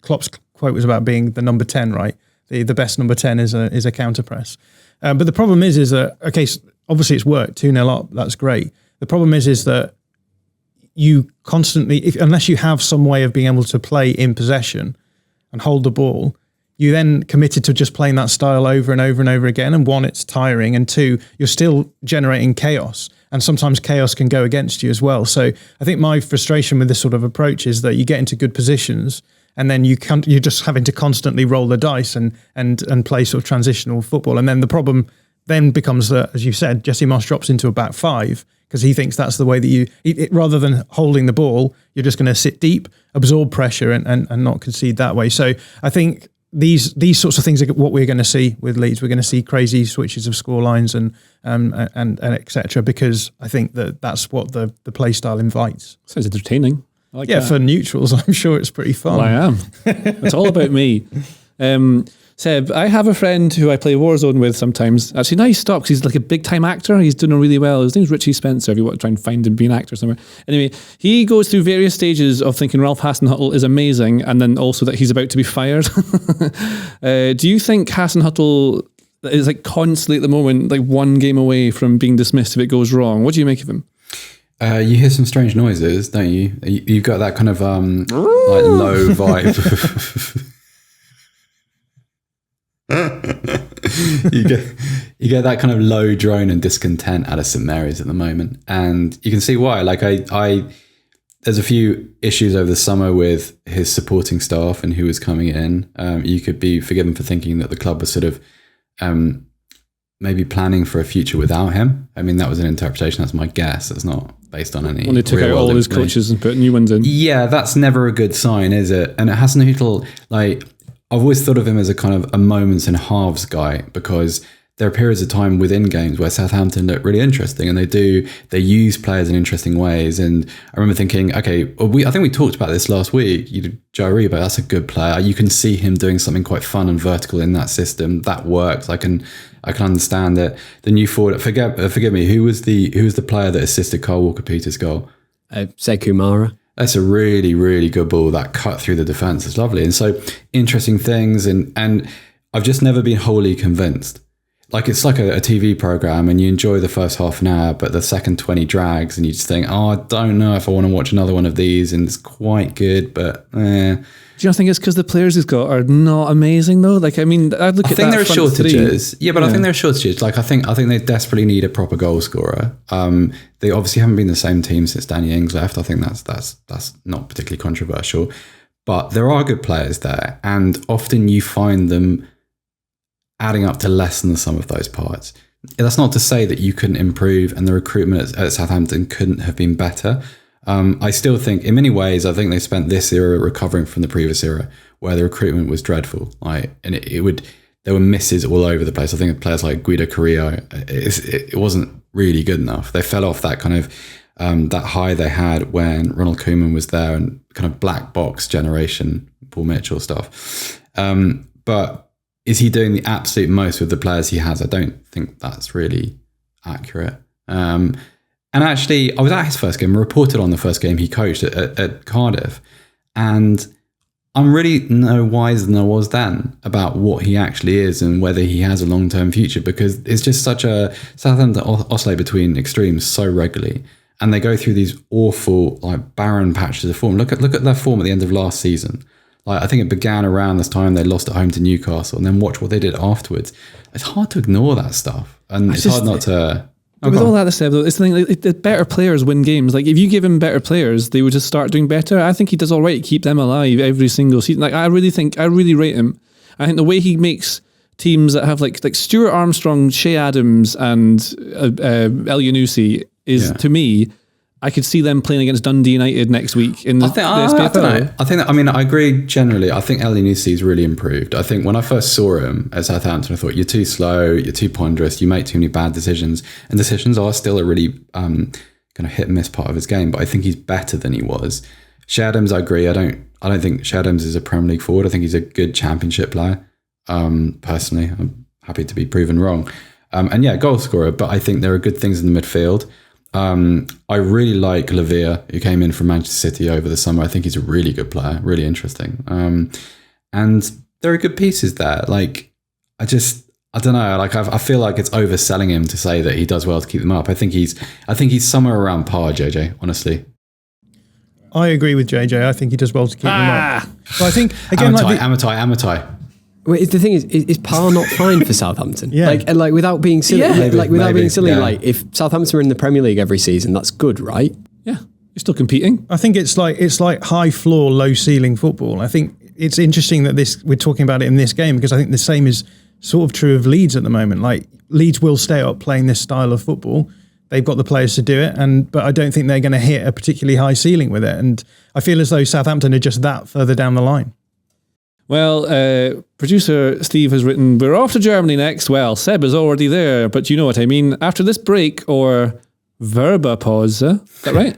Speaker 2: Klopp's quote was about being the number 10, right? The best number 10 is a counter press. But the problem is that, okay, so obviously it's worked, 2-0 up, that's great. The problem is that you constantly, unless you have some way of being able to play in possession and hold the ball, you then committed to just playing that style over and over and over again. And one, it's tiring. And two, you're still generating chaos. And sometimes chaos can go against you as well. So I think my frustration with this sort of approach is that you get into good positions and then you're just having to constantly roll the dice and play sort of transitional football. And then the problem then becomes, as you said, Jesse Marsch drops into a back five because he thinks that's the way that rather than holding the ball, you're just going to sit deep, absorb pressure and not concede that way. So I think these sorts of things are what we're going to see with Leeds. We're going to see crazy switches of score lines and etc. because I think that's what the play style invites.
Speaker 1: Sounds entertaining. I like that.
Speaker 2: For neutrals, I'm sure it's pretty fun.
Speaker 1: Well, I am. It's all about me. Seb, I have a friend who I play Warzone with sometimes. Actually, now he's stopped because he's like a big time actor. He's doing really well. His name's Richie Spencer, if you want to try and find him, be an actor somewhere. Anyway, he goes through various stages of thinking Ralph Hasenhüttl is amazing and then also that he's about to be fired. Do you think Hasenhüttl is like constantly at the moment, like one game away from being dismissed if it goes wrong? What do you make of him?
Speaker 3: You hear some strange noises, don't you? You've got that kind of like low vibe. you get that kind of low drone and discontent out of St Mary's at the moment, and you can see why. Like there's a few issues over the summer with his supporting staff and who was coming in. You could be forgiven for thinking that the club was sort of maybe planning for a future without him. I mean, that was an interpretation. That's my guess. It's not based on any.
Speaker 1: When they took out all his coaches and put new ones in.
Speaker 3: Yeah, that's never a good sign, is it? And Hasenhüttl, like, I've always thought of him as a kind of a moments and halves guy because there are periods of time within games where Southampton look really interesting and they use players in interesting ways. And I remember thinking, okay, I think we talked about this last week. Joe Aribo, that's a good player. You can see him doing something quite fun and vertical in that system. That works. I can understand it. The new forward, forgive me, who was the player that assisted Kyle Walker-Peters' goal?
Speaker 4: Sekou Mara.
Speaker 3: That's a really, really good ball that cut through the defence. It's lovely. And so interesting things. And I've just never been wholly convinced. Like it's like a TV program and you enjoy the first half an hour, but the second 20 drags and you just think, I don't know if I want to watch another one of these. And it's quite good, but
Speaker 1: Do you not think it's because the players he's got are not amazing though? Like, I mean, I think
Speaker 3: there are shortages. I think there are shortages. Like, I think they desperately need a proper goal scorer. They obviously haven't been the same team since Danny Ings left. I think that's not particularly controversial, but there are good players there, and often you find them adding up to less than the sum of those parts. That's not to say that you couldn't improve, and the recruitment at Southampton couldn't have been better. I still think, in many ways, I think they spent this era recovering from the previous era, where the recruitment was dreadful. There were misses all over the place. I think players like Guido Carrillo, it wasn't really good enough. They fell off that kind of that high they had when Ronald Koeman was there and kind of black box generation, Paul Mitchell stuff. But is he doing the absolute most with the players he has? I don't think that's really accurate. And actually, I was at his first game, reported on the first game he coached at Cardiff, and I'm really no wiser than I was then about what he actually is and whether he has a long-term future, because it's just such a Southampton oscillate between extremes so regularly, and they go through these awful, like, barren patches of form. Look at their form at the end of last season. Like, I think it began around this time they lost at home to Newcastle, and then watch what they did afterwards. It's hard to ignore that stuff, and it's hard not to.
Speaker 1: With all that said, though, it's the thing. Like, the better players win games. Like, if you give him better players, they would just start doing better. I think he does all right to keep them alive every single season. Like, I really rate him. I think the way he makes teams that have like Stuart Armstrong, Shea Adams, and El Yunusi is, to me, I could see them playing against Dundee United next week in the SPFL.
Speaker 3: I agree generally. I think El Yunusi's really improved. I think when I first saw him at Southampton, I thought, you're too slow, you're too ponderous, you make too many bad decisions. And decisions are still a really kind of hit and miss part of his game, but I think he's better than he was. Shea Adams, I agree. I don't think Shea Adams is a Premier League forward. I think he's a good Championship player. Personally, I'm happy to be proven wrong. Goal scorer, but I think there are good things in the midfield. I really like Lavia, who came in from Manchester City over the summer. I think he's a really good player, really interesting. And there are good pieces there. Like, I don't know. Like, I feel like it's overselling him to say that he does well to keep them up. I think he's somewhere around par, JJ, honestly.
Speaker 2: I agree with JJ. I think he does well to keep them up. But I think, again,
Speaker 3: Amitai.
Speaker 4: Wait, the thing is par not fine for Southampton?
Speaker 2: Yeah.
Speaker 4: Like without being silly, being silly,
Speaker 3: yeah.
Speaker 4: like if Southampton are in the Premier League every season, that's good, right?
Speaker 1: Yeah, you're still competing.
Speaker 2: I think it's like high floor, low ceiling football. I think it's interesting that we're talking about it in this game, because I think the same is sort of true of Leeds at the moment. Like Leeds will stay up playing this style of football. They've got the players to do it, but I don't think they're going to hit a particularly high ceiling with it. And I feel as though Southampton are just that further down the line.
Speaker 1: Well, producer Steve has written, we're off to Germany next. Well, Seb is already there, but you know what I mean. After this break, or Werbepause, is that right?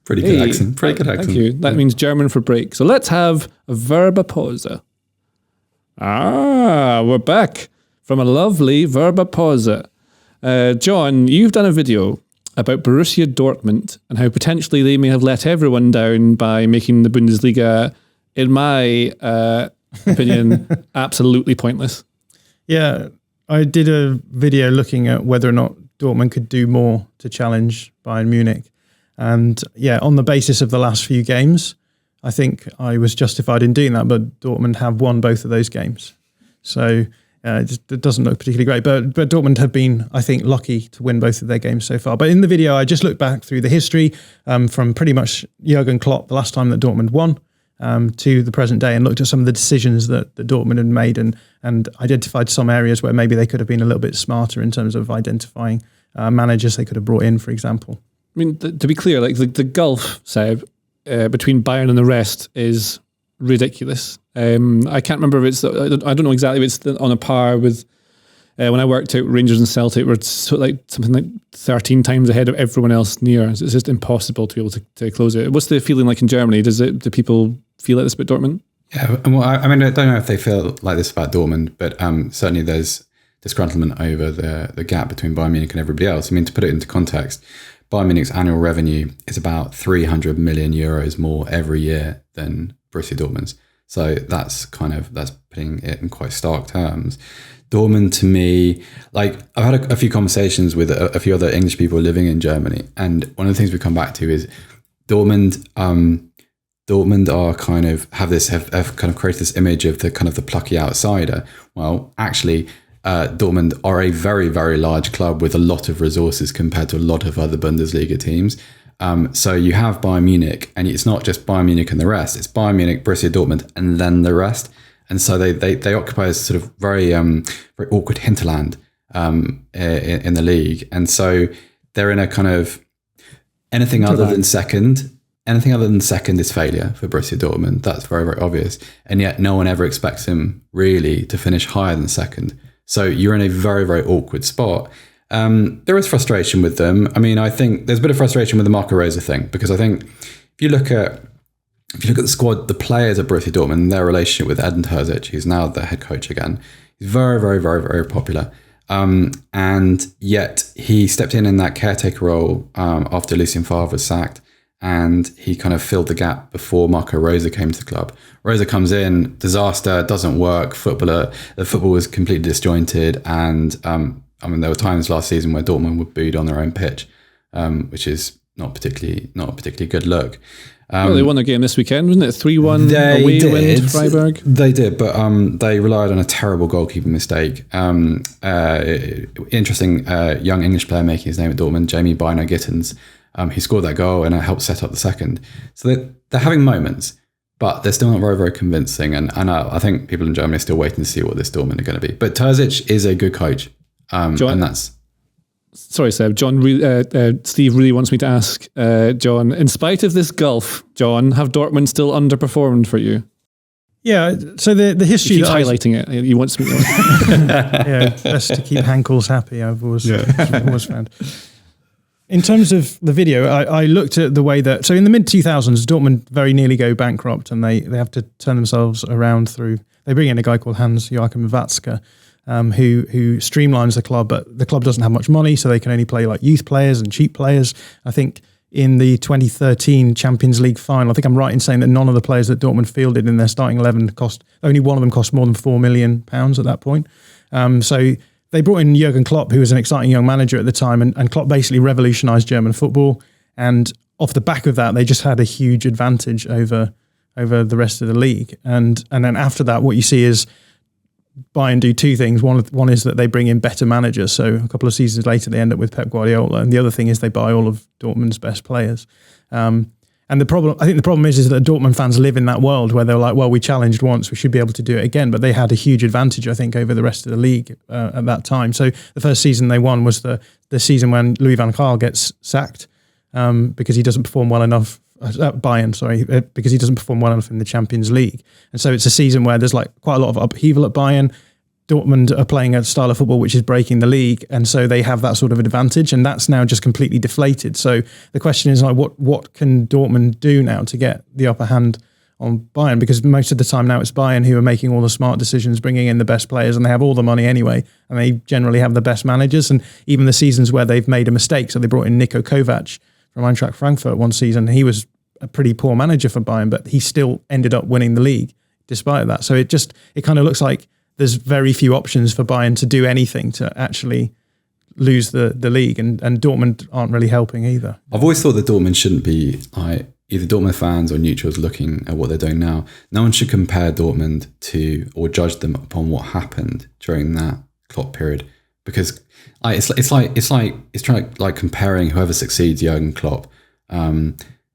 Speaker 3: Pretty good accent. Pretty good accent.
Speaker 1: Thank you. That means German for break. So let's have a Werbepause. We're back from a lovely Werbepause. John, you've done a video about Borussia Dortmund and how potentially they may have let everyone down by making the Bundesliga, in my opinion, absolutely pointless.
Speaker 2: Yeah, I did a video looking at whether or not Dortmund could do more to challenge Bayern Munich. And yeah, on the basis of the last few games, I think I was justified in doing that, but Dortmund have won both of those games. So it doesn't look particularly great, but Dortmund have been, I think, lucky to win both of their games so far. But in the video, I just looked back through the history from pretty much Jurgen Klopp, the last time that Dortmund won, to the present day, and looked at some of the decisions that Dortmund had made and identified some areas where maybe they could have been a little bit smarter in terms of identifying managers they could have brought in, for example.
Speaker 1: I mean, to be clear, like the gulf, Seb, between Bayern and the rest is ridiculous. I can't remember if it's, I don't know exactly if it's on a par with when I worked out Rangers and Celtic, were something like 13 times ahead of everyone else near. It's just impossible to be able to close it. What's the feeling like in Germany? Do people feel like this about Dortmund?
Speaker 3: Yeah, well, I mean, I don't know if they feel like this about Dortmund, but certainly there's disgruntlement over the gap between Bayern Munich and everybody else. I mean, to put it into context, Bayern Munich's annual revenue is about 300 million euros more every year than Borussia Dortmund's. So that's putting it in quite stark terms. Dortmund, to me, like I've had a few conversations with a few other English people living in Germany, and one of the things we come back to is Dortmund are have kind of created this image of the kind of the plucky outsider. Well, actually, Dortmund are a very, very large club with a lot of resources compared to a lot of other Bundesliga teams. So you have Bayern Munich, and it's not just Bayern Munich and the rest. It's Bayern Munich, Borussia Dortmund, and then the rest. And so they occupy a sort of very very awkward hinterland in the league. And so they're in a kind of anything other than second is failure for Borussia Dortmund. That's very, very obvious. And yet no one ever expects them really to finish higher than second. So you're in a very, very awkward spot. There is frustration with them. I mean, I think there's a bit of frustration with the Marco Rose thing, because I think if you look at the squad, the players at Borussia Dortmund, and their relationship with Edin Terzic, who's now the head coach again, he's very, very, very, very popular. And yet he stepped in that caretaker role after Lucien Favre was sacked, and he kind of filled the gap before Marco Rose came to the club. Rose comes in, disaster, doesn't work. The football was completely disjointed, and I mean, there were times last season where Dortmund were booed on their own pitch, which is not a particularly good look.
Speaker 1: Well, they won their game this weekend, wasn't it? 3-1 away win to Freiburg.
Speaker 3: They did, but they relied on a terrible goalkeeping mistake. Interesting young English player making his name at Dortmund, Jamie Bynoe-Gittens. He scored that goal and helped set up the second. So they're having moments, but they're still not very, very convincing. And I think people in Germany are still waiting to see what this Dortmund are going to be. But Terzic is a good coach.
Speaker 1: John,
Speaker 3: and that's...
Speaker 1: Sorry, Seb. Steve really wants me to ask, John, in spite of this gulf, John, have Dortmund still underperformed for you?
Speaker 2: Yeah, so the history...
Speaker 1: He keeps highlighting it. He wants me to...
Speaker 2: Yeah, best to keep Hankels happy, I've always found. In terms of the video, I looked at the way that... So in the mid-2000s, Dortmund very nearly go bankrupt, and they have to turn themselves around through... They bring in a guy called Hans-Joachim Watzke, who streamlines the club, but the club doesn't have much money, so they can only play like youth players and cheap players. I think in the 2013 Champions League final, I think I'm right in saying that none of the players that Dortmund fielded in their starting 11 only one of them cost more than £4 million at that point. So they brought in Jurgen Klopp, who was an exciting young manager at the time, and Klopp basically revolutionised German football. And off the back of that, they just had a huge advantage over the rest of the league. And then after that, what you see is Bayern do two things. One is that they bring in better managers. So a couple of seasons later, they end up with Pep Guardiola. And the other thing is they buy all of Dortmund's best players. And And I think the problem is that Dortmund fans live in that world where they're like, well, we challenged once, we should be able to do it again. But they had a huge advantage, I think, over the rest of the league at that time. So the first season they won was the season when Louis van Gaal gets sacked because he doesn't perform well enough. Because he doesn't perform well enough in the Champions League. And so it's a season where there's like quite a lot of upheaval at Bayern. Dortmund are playing a style of football which is breaking the league, and so they have that sort of advantage, and that's now just completely deflated. So the question is, like, what can Dortmund do now to get the upper hand on Bayern? Because most of the time now it's Bayern who are making all the smart decisions, bringing in the best players, and they have all the money anyway, and they generally have the best managers. And even the seasons where they've made a mistake, so they brought in Niko Kovac from Eintracht Frankfurt one season. He was a pretty poor manager for Bayern, but he still ended up winning the league despite that. So it kind of looks like there's very few options for Bayern to do anything to actually lose the league, and Dortmund aren't really helping either.
Speaker 3: I've always thought that Dortmund shouldn't be either Dortmund fans or neutrals looking at what they're doing now. No one should compare Dortmund to or judge them upon what happened during that Klopp period, because it's like comparing whoever succeeds Jurgen Klopp.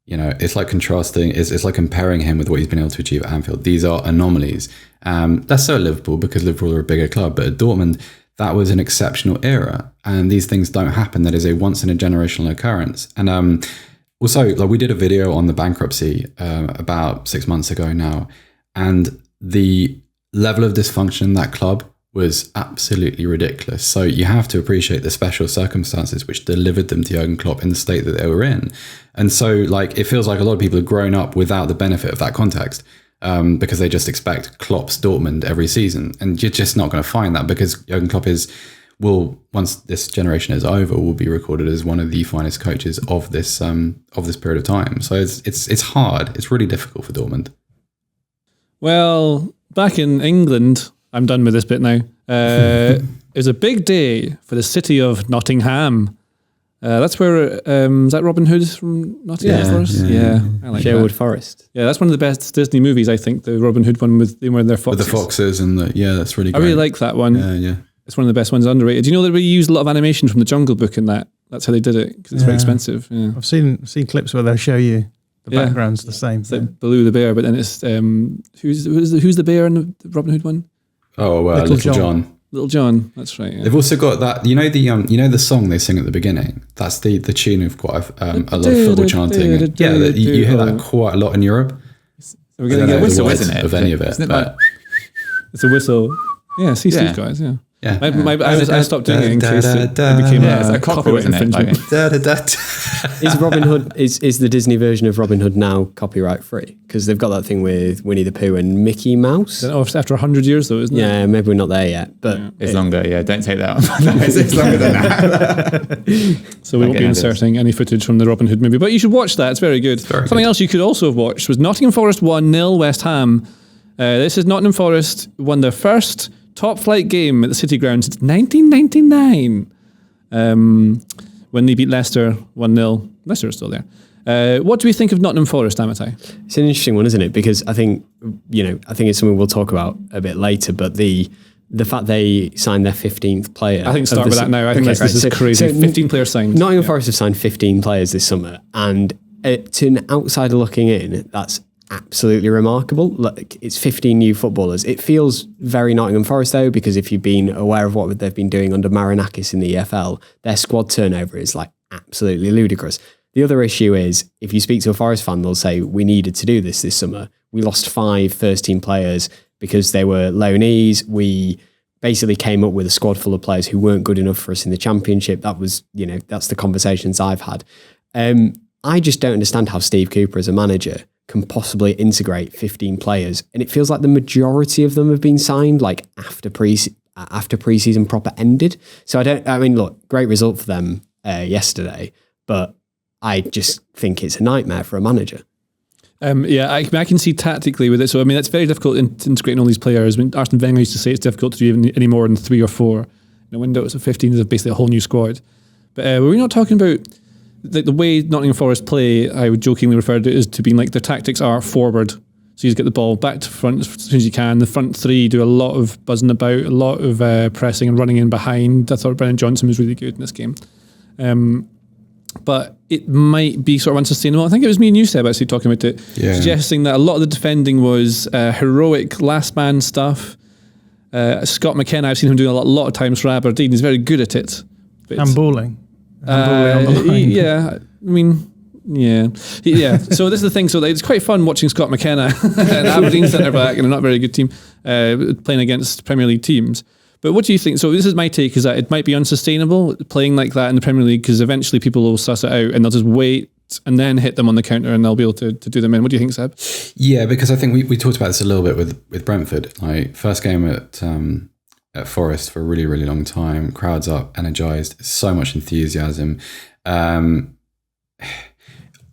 Speaker 3: It's like contrasting. It's like comparing him with what he's been able to achieve at Anfield. These are anomalies. That's so at Liverpool because Liverpool are a bigger club, but at Dortmund, that was an exceptional era, and these things don't happen. That is a once in a generational occurrence. And also, like, we did a video on the bankruptcy about 6 months ago now, and the level of dysfunction in that club was absolutely ridiculous. So you have to appreciate the special circumstances which delivered them to Jurgen Klopp in the state that they were in. And so, like, it feels like a lot of people have grown up without the benefit of that context because they just expect Klopp's Dortmund every season. And you're just not going to find that, because Jurgen Klopp once this generation is over, will be recorded as one of the finest coaches of this period of time. So it's hard. It's really difficult for Dortmund. Well,
Speaker 1: back in England, I'm done with this bit now. It was a big day for the city of Nottingham. That's where, is that Robin Hood from Nottingham Forest? Yeah. I like
Speaker 4: Sherwood
Speaker 1: that.
Speaker 4: Forest.
Speaker 1: Yeah, that's one of the best Disney movies, I think, the Robin Hood one with their foxes.
Speaker 3: With the foxes and that's really great.
Speaker 1: I really like that one.
Speaker 3: Yeah.
Speaker 1: It's one of the best ones, underrated. Do you know that we used a lot of animation from the Jungle Book in that? That's how they did it, because it's very expensive. Yeah.
Speaker 2: I've seen clips where they'll show you the background's the same.
Speaker 1: It's like Baloo the bear, but then it's who's the bear in the Robin Hood one?
Speaker 3: Oh, Little John.
Speaker 1: Little John, that's right. Yeah.
Speaker 3: They've also got that, the song they sing at the beginning. That's the tune of quite a lot of football chanting. You hear that quite a lot in Europe.
Speaker 1: We're going to get a whistle,
Speaker 3: isn't it? Of any of it, but
Speaker 1: it's a whistle. Yeah, see Steve guys. Yeah.
Speaker 3: Yeah.
Speaker 1: I stopped doing it in case it became
Speaker 5: a copyright infringement.
Speaker 4: Is Robin Hood is the Disney version of Robin Hood now copyright free? Because they've got that thing with Winnie the Pooh and Mickey Mouse.
Speaker 1: After 100 years, though, isn't it?
Speaker 4: Yeah, maybe we're not there yet, but
Speaker 5: it's longer. Yeah, don't take that one. It's longer than that.
Speaker 1: So we won't be inserting any footage from the Robin Hood movie, but you should watch that. It's very good. Something else you could also have watched was Nottingham Forest 1-0 West Ham. This is Nottingham Forest won their first top flight game at the City Ground since 1999 when they beat Leicester 1-0. Leicester is still there. What do we think of Nottingham Forest, Amitai?
Speaker 4: It's an interesting one, isn't it? Because I think it's something we'll talk about a bit later, but the fact they signed their 15th player.
Speaker 1: I think start with that now. I think this is crazy. 15 players signed.
Speaker 4: Nottingham Forest have signed 15 players this summer, and to an outsider looking in, that's absolutely remarkable. Like, it's 15 new footballers. It feels very Nottingham Forest though, because if you've been aware of what they've been doing under Marinakis in the EFL, their squad turnover is like absolutely ludicrous. The other issue is, if you speak to a Forest fan, they'll say, we needed to do this summer. We lost 5 first team players because they were loanees. We basically came up with a squad full of players who weren't good enough for us in the Championship. That was, that's the conversations I've had. I just don't understand how Steve Cooper as a manager can possibly integrate 15 players. And it feels like the majority of them have been signed like after pre-season proper ended. So look, great result for them yesterday, but I just think it's a nightmare for a manager.
Speaker 1: I can see tactically with it. So, it's very difficult integrating all these players. Arsene Wenger used to say it's difficult to do any more than 3 or 4 in a window. So 15 is basically a whole new squad. But were we not talking about the way Nottingham Forest play? I would jokingly refer to it as to being like their tactics are forward. So you get the ball back to front as soon as you can. The front 3 do a lot of buzzing about, a lot of pressing and running in behind. I thought Brennan Johnson was really good in this game. but it might be sort of unsustainable. I think it was me and you, Seb, actually talking about it, suggesting that a lot of the defending was heroic last man stuff. Scott McKenna, I've seen him doing a lot of times for Aberdeen. He's very good at it.
Speaker 2: Handballing.
Speaker 1: Yeah, I mean, yeah. So this is the thing. So it's quite fun watching Scott McKenna, an Aberdeen centre back, and a not very good team playing against Premier League teams. But what do you think? So this is my take: is that it might be unsustainable playing like that in the Premier League because eventually people will suss it out and they'll just wait and then hit them on the counter and they'll be able to do them in. What do you think, Seb?
Speaker 3: Yeah, because I think we talked about this a little bit with Brentford. Like first game at Forest for a really, really long time. Crowds up, energised, so much enthusiasm.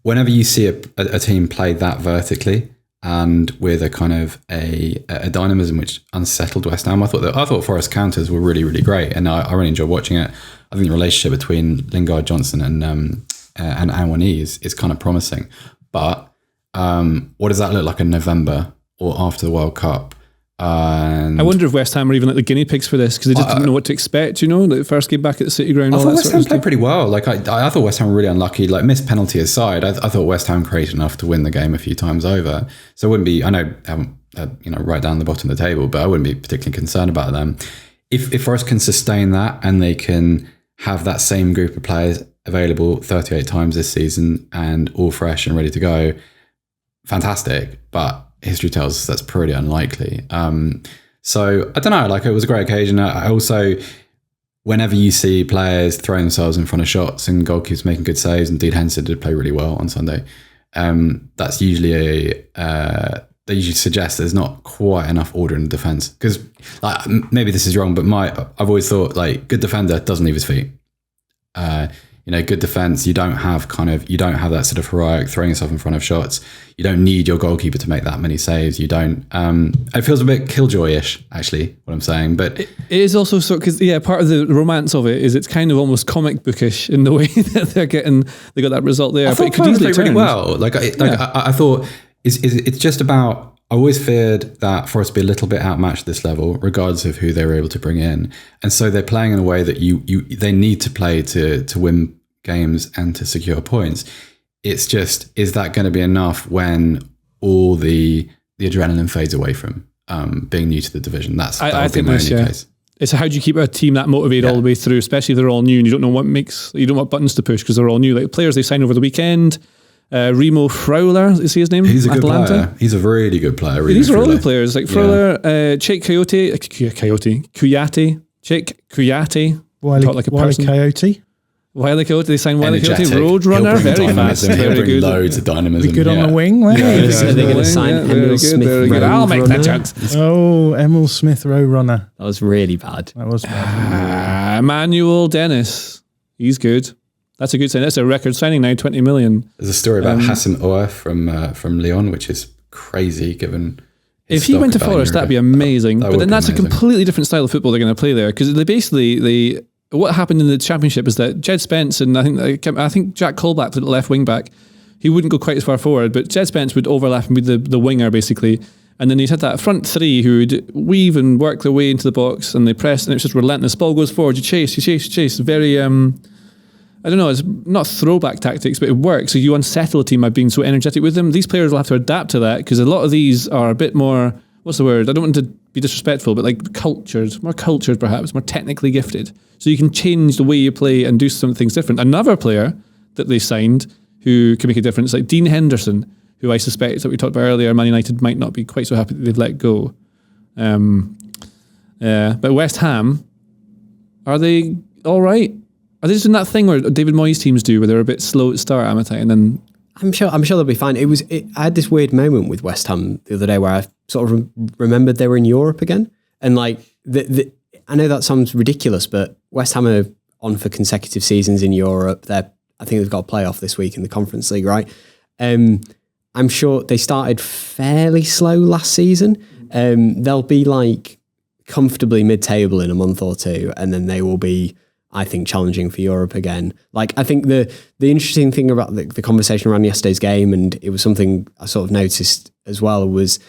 Speaker 3: Whenever you see a team play that vertically and with a kind of a dynamism which unsettled West Ham, I thought Forest counters were really, really great, and I really enjoyed watching it. I think the relationship between Lingard, Johnson, and Awani is kind of promising. But what does that look like in November or after the World Cup? And
Speaker 1: I wonder if West Ham are even like the guinea pigs for this because they just didn't know what to expect. The first game back at the City Ground.
Speaker 3: I thought West Ham played pretty well. Like I thought West Ham were really unlucky. Like missed penalty aside, I thought West Ham created enough to win the game a few times over. So I wouldn't be. I know haven't right down the bottom of the table, but I wouldn't be particularly concerned about them. If Forest can sustain that and they can have that same group of players available 38 times this season and all fresh and ready to go, fantastic. But history tells us that's pretty unlikely. So I don't know, like it was a great occasion. I also, whenever you see players throwing themselves in front of shots and goalkeepers making good saves, and Dean Henson did play really well on Sunday, that's usually they usually suggest there's not quite enough order in the defence. Because like, maybe this is wrong, but I've always thought like good defender doesn't leave his feet. Good defense. You don't have that sort of heroic throwing yourself in front of shots. You don't need your goalkeeper to make that many saves. You don't. It feels a bit Killjoy-ish, actually, what I'm saying. But
Speaker 1: it is also so because part of the romance of it is it's kind of almost comic bookish in the way that they got that result there.
Speaker 3: I thought it played really well. I thought it's just about. I always feared that Forest would be a little bit outmatched at this level, regardless of who they were able to bring in. And so they're playing in a way that they need to play to win games and to secure points. It's just, is that going to be enough when all the adrenaline fades away from being new to the division? I think my only case.
Speaker 1: It's how do you keep a team that motivated all the way through, especially if they're all new and you don't know what buttons to push because they're all new. Like players they signed over the weekend. Remo Freuler, is he his name?
Speaker 3: He's a good player. He's a really good player.
Speaker 1: These are all the players like Freuler, Cheick Kouyaté, Wiley Coyote. They signed Wiley Coyote, Roadrunner, very fast, very good.
Speaker 3: Loads of dynamism.
Speaker 2: Good on the wing.
Speaker 4: Are they going to sign Emil Smith?
Speaker 1: I'll make that chance.
Speaker 2: Oh, Emil Smith Roadrunner.
Speaker 4: That was really bad.
Speaker 2: That was bad.
Speaker 1: Emmanuel Dennis, he's good. That's a good sign. That's a record signing now, 20 million.
Speaker 3: There's a story about Hasenhüttl from Lyon, which is crazy given.
Speaker 1: If he went to Forest, that'd be amazing. But then that's amazing. A completely different style of football they're going to play there because what happened in the Championship is that Jed Spence and I think Jack Colback played left wing back. He wouldn't go quite as far forward, but Jed Spence would overlap and be the winger basically. And then you had that front three who would weave and work their way into the box and they press and it's just relentless. Ball goes forward, you chase. Very I don't know, it's not throwback tactics, but it works. So you unsettle a team by being so energetic with them. These players will have to adapt to that because a lot of these are a bit more, what's the word? I don't want to be disrespectful, but like more cultured perhaps, more technically gifted. So you can change the way you play and do some things different. Another player that they signed who can make a difference, like Dean Henderson, who I suspect that we talked about earlier, Man United might not be quite so happy that they've let go. But West Ham, are they all right? Are they just doing that thing where David Moyes teams do, where they're a bit slow at start, Amitai, and then
Speaker 4: I'm sure they'll be fine. I had this weird moment with West Ham the other day where I sort of remembered they were in Europe again, and like I know that sounds ridiculous, but West Ham are on for consecutive seasons in Europe. I think they've got a playoff this week in the Conference League, right? I'm sure they started fairly slow last season. They'll be like comfortably mid-table in a month or two, and then they will be, I think, challenging for Europe again. Like, I think the interesting thing about the conversation around yesterday's game, and it was something I sort of noticed as well, was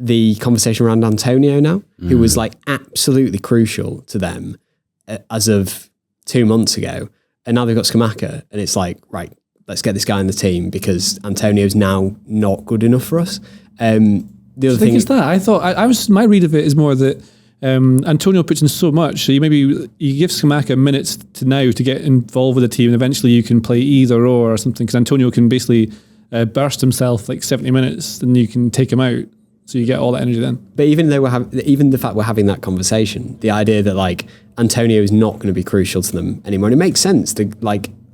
Speaker 4: the conversation around Antonio now, who was like absolutely crucial to them as of 2 months ago. And now they've got Scamacca, and it's like, right, let's get this guy in the team because Antonio's now not good enough for us. The other thing
Speaker 1: is that I thought my read of it is more that Antonio puts in so much. So you give Scamacca minutes to now to get involved with the team, and eventually you can play either or something. Because Antonio can basically burst himself like 70 minutes, then you can take him out, so you get all that energy then.
Speaker 4: But even the fact we're having that conversation, the idea that like Antonio is not going to be crucial to them anymore, and it makes sense.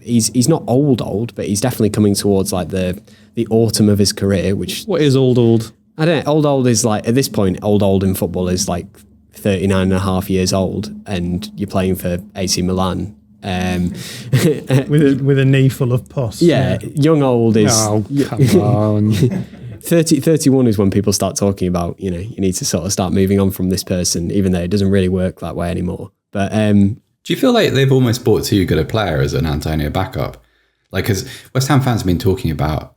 Speaker 4: He's not old, but he's definitely coming towards like the autumn of his career. Which
Speaker 1: what is old?
Speaker 4: I don't know. Old is like, at this point, old in football is like 39 and a half years old, and you're playing for AC Milan.
Speaker 2: With a knee full of pus.
Speaker 4: Yeah, young old is...
Speaker 1: Oh, come on.
Speaker 4: 31 is when people start talking about, you need to sort of start moving on from this person, even though it doesn't really work that way anymore. But
Speaker 3: do you feel like they've almost bought too good a player as an Antonio backup? Like, because West Ham fans have been talking about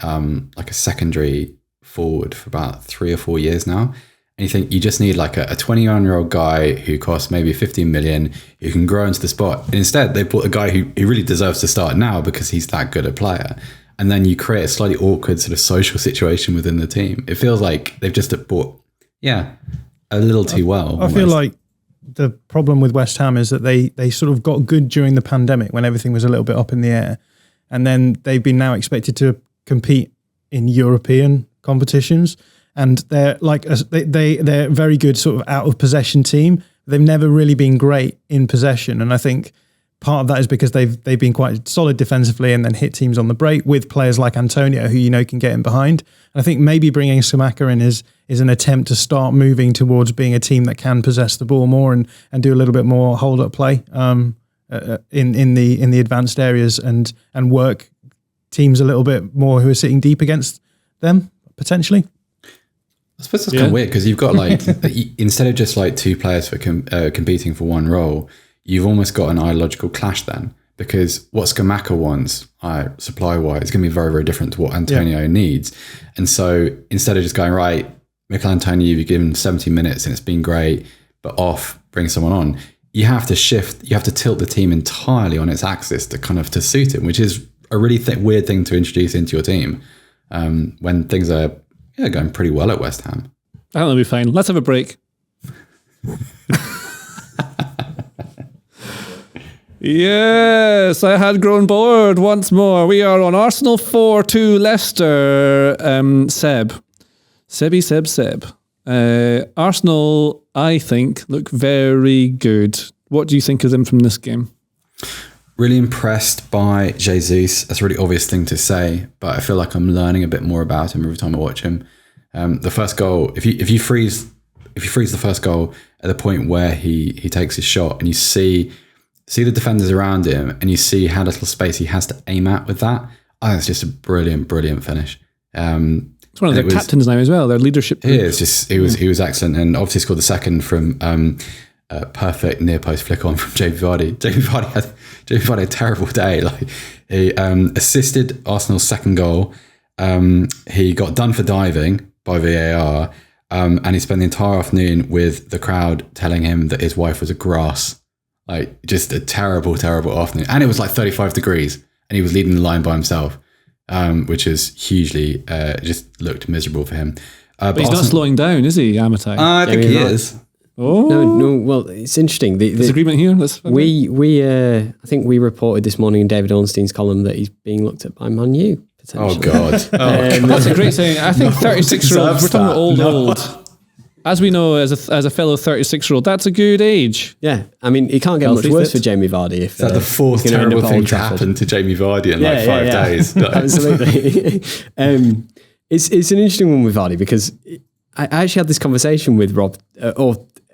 Speaker 3: like a secondary forward for about 3 or 4 years now, and you think you just need like a 21-year-old guy who costs maybe 15 million, who can grow into the spot, and instead they bought a guy who really deserves to start now because he's that good a player, and then you create a slightly awkward sort of social situation within the team. It feels like they've just bought a little too well.
Speaker 2: I feel like the problem with West Ham is that they sort of got good during the pandemic when everything was a little bit up in the air, and then they've been now expected to compete in European competitions, and they're like they're very good sort of out of possession team. They've never really been great in possession, and I think part of that is because they've been quite solid defensively and then hit teams on the break with players like Antonio who can get in behind. And I think maybe bringing Scamacca in is an attempt to start moving towards being a team that can possess the ball more and do a little bit more hold up play in the advanced areas and work teams a little bit more who are sitting deep against them. Potentially.
Speaker 3: I suppose that's kind of weird because you've got like, instead of just like two players for competing for one role, you've almost got an ideological clash then, because what Scamacca wants supply-wise is going to be very, very different to what Antonio needs. And so instead of just going, right, Mikel Antonio, you've given 70 minutes and it's been great, but off, bring someone on, you have to tilt the team entirely on its axis to suit him, which is a really weird thing to introduce into your team. When things are going pretty well at West Ham.
Speaker 1: I think they'll be fine. Let's have a break. Yes, I had grown bored once more. We are on Arsenal 4-2 Leicester. Seb. Arsenal, I think, look very good. What do you think of them from this game?
Speaker 3: Really impressed by Jesus. That's a really obvious thing to say, but I feel like I'm learning a bit more about him every time I watch him. The first goal, if you freeze the first goal at the point where he takes his shot, and you see the defenders around him, and you see how little space he has to aim at with that, I think it's just a brilliant finish.
Speaker 1: It's one of their captains now as well. Their leadership.
Speaker 3: He was excellent, and obviously scored the second from. Perfect near post flick on from Jamie Vardy. Jamie Vardy had a terrible day. Like, he assisted Arsenal's second goal. He got done for diving by VAR, and he spent the entire afternoon with the crowd telling him that his wife was a grass. Like, just a terrible afternoon. And it was like 35 degrees, and he was leading the line by himself, which is hugely just looked miserable for him.
Speaker 1: But he's not slowing down, is he, Amitai?
Speaker 3: I think he is.
Speaker 4: Oh no! Well, it's interesting.
Speaker 1: There's agreement here.
Speaker 4: I think we reported this morning in David Ornstein's column that he's being looked at by Man U potentially.
Speaker 3: Oh God!
Speaker 1: That's a great saying. I think 36-year-olds. We're talking about old. As we know, as a fellow 36-year-old, that's a good age.
Speaker 4: Yeah, I mean, it can't get much worse for Jamie Vardy. If
Speaker 3: that's the fourth terrible thing to happen to Jamie Vardy in 5 days.
Speaker 4: Absolutely. It's an interesting one with Vardy because I actually had this conversation with Rob,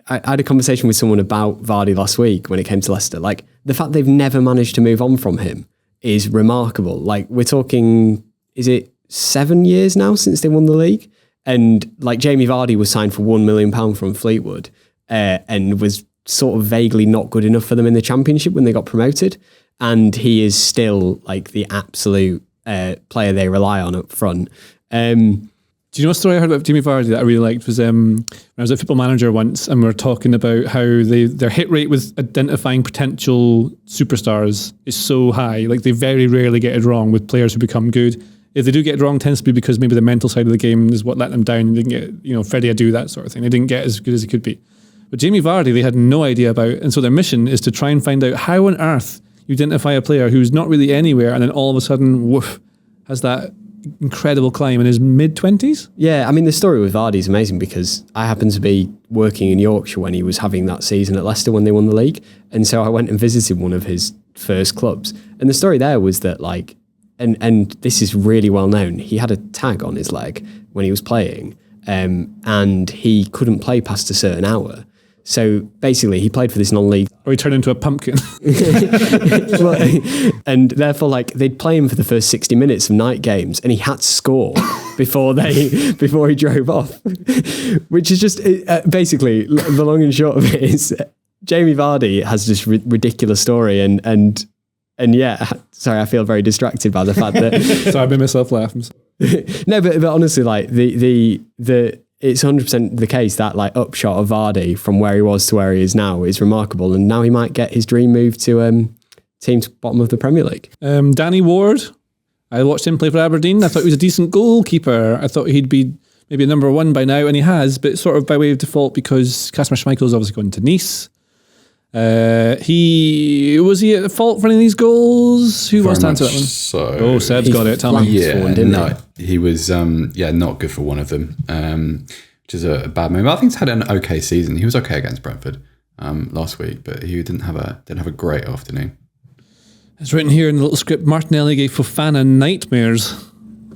Speaker 4: I had a conversation with someone about Vardy last week when it came to Leicester. Like, the fact they've never managed to move on from him is remarkable. Like, we're talking, is it 7 years now since they won the league? And like, Jamie Vardy was signed for £1 million from Fleetwood and was sort of vaguely not good enough for them in the Championship when they got promoted. And he is still like the absolute player they rely on up front.
Speaker 1: Do you know a story I heard about Jamie Vardy that I really liked? Was when I was a Football Manager once, and we were talking about how their hit rate with identifying potential superstars is so high. Like, they very rarely get it wrong with players who become good. If they do get it wrong, it tends to be because maybe the mental side of the game is what let them down. They didn't get, Freddie Adu, that sort of thing. They didn't get as good as he could be. But Jamie Vardy, they had no idea about, and so their mission is to try and find out how on earth you identify a player who's not really anywhere, and then all of a sudden, woof, has that incredible climb in his mid-20s.
Speaker 4: Yeah, I mean, the story with Vardy is amazing because I happened to be working in Yorkshire when he was having that season at Leicester when they won the league. And so I went and visited one of his first clubs. And the story there was that, like, and this is really well known, he had a tag on his leg when he was playing, and he couldn't play past a certain hour. So basically, he played for this non-league.
Speaker 1: Or he turned into a pumpkin.
Speaker 4: And therefore, like, they'd play him for the first 60 minutes of night games, and he had to score before he drove off. Which is just basically the long and short of it is Jamie Vardy has this ridiculous story, and yeah, sorry, I feel very distracted by the fact that.
Speaker 1: So I made myself laugh.
Speaker 4: No, but honestly, like the it's 100% the case that, like, upshot of Vardy from where he was to where he is now is remarkable, and now he might get his dream move to teams bottom of the Premier League.
Speaker 1: Danny Ward, I watched him play for Aberdeen. I thought he was a decent goalkeeper. I thought he'd be maybe a number one by now, and he has, but sort of by way of default because Kasper Schmeichel's obviously gone to Nice. Was he at fault for any of these goals? Who wants to answer that one?
Speaker 3: So
Speaker 1: Seb's got it. Tell me.
Speaker 3: He was not good for one of them, which is a bad move. I think he's had an okay season. He was okay against Brentford last week, but he didn't have a great afternoon.
Speaker 1: It's written here in the little script. Martinelli gave Fofana nightmares,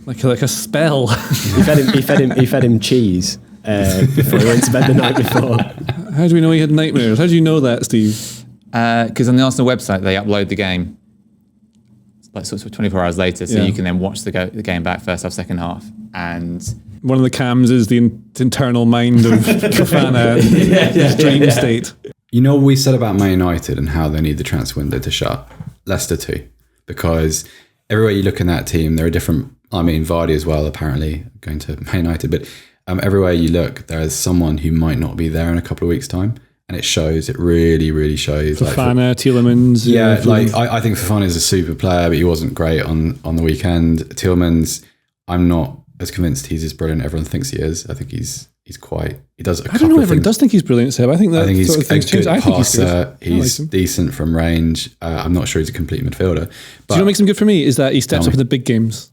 Speaker 1: like a spell.
Speaker 4: He fed him cheese before he went to bed the night before.
Speaker 1: How do we know he had nightmares? How do you know that, Steve?
Speaker 5: Because on the Arsenal website they upload the game like sort of 24 hours later, so you can then watch the game back, first half, second half, and
Speaker 1: one of the cams is the internal mind of Fofana, his dream state.
Speaker 3: You know what we said about Man United and how they need the transfer window to shut? Leicester too, because everywhere you look in that team, there are different. I mean, Vardy as well, apparently going to Man United, but everywhere you look, there is someone who might not be there in a couple of weeks' time, and it shows. It really, really shows.
Speaker 1: Fofana, Tielemans.
Speaker 3: Yeah, I think Fofana is a super player, but he wasn't great on the weekend. Tielemans, I'm not as convinced he's as brilliant as everyone thinks he is. I think he does.
Speaker 1: I don't know. Everyone does think he's brilliant, Seb. I think
Speaker 3: he's
Speaker 1: sort of
Speaker 3: a good passer.
Speaker 1: He's
Speaker 3: decent from range. I'm not sure he's a complete midfielder. But
Speaker 1: do you know what makes him good for me is that he steps up in the big games.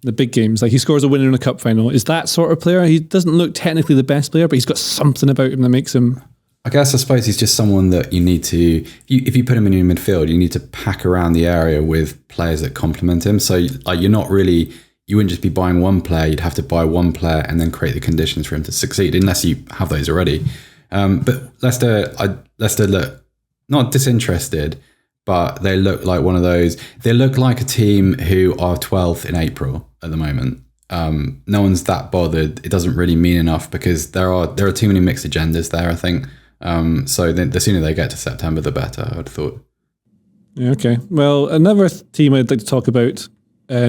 Speaker 1: Like he scores a winner in a cup final. Is that sort of player? He doesn't look technically the best player, but he's got something about him that makes him.
Speaker 3: I suppose he's just someone that you need to. If you put him in your midfield, you need to pack around the area with players that complement him. So you're not really. You wouldn't just be buying one player. You'd have to buy one player and then create the conditions for him to succeed, unless you have those already. But Leicester look not disinterested, but they look like one of those. They look like a team who are 12th in April at the moment. No one's that bothered. It doesn't really mean enough because there are too many mixed agendas there, I think. So the sooner they get to September, the better, I would have thought.
Speaker 1: Yeah, okay. Well, another team I'd like to talk about.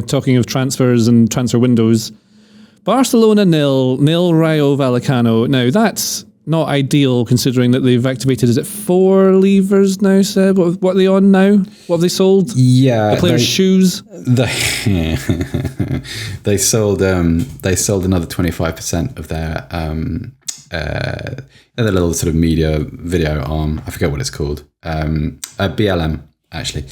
Speaker 1: Talking of transfers and transfer windows, Barcelona 0-0 Rayo Vallecano. Now that's not ideal considering that they've activated. Is it 4 levers now, Seb? What are they on now? What have they sold?
Speaker 3: Yeah,
Speaker 1: the players' shoes.
Speaker 3: They sold another 25% of their little sort of media video arm. I forget what it's called. BLM actually,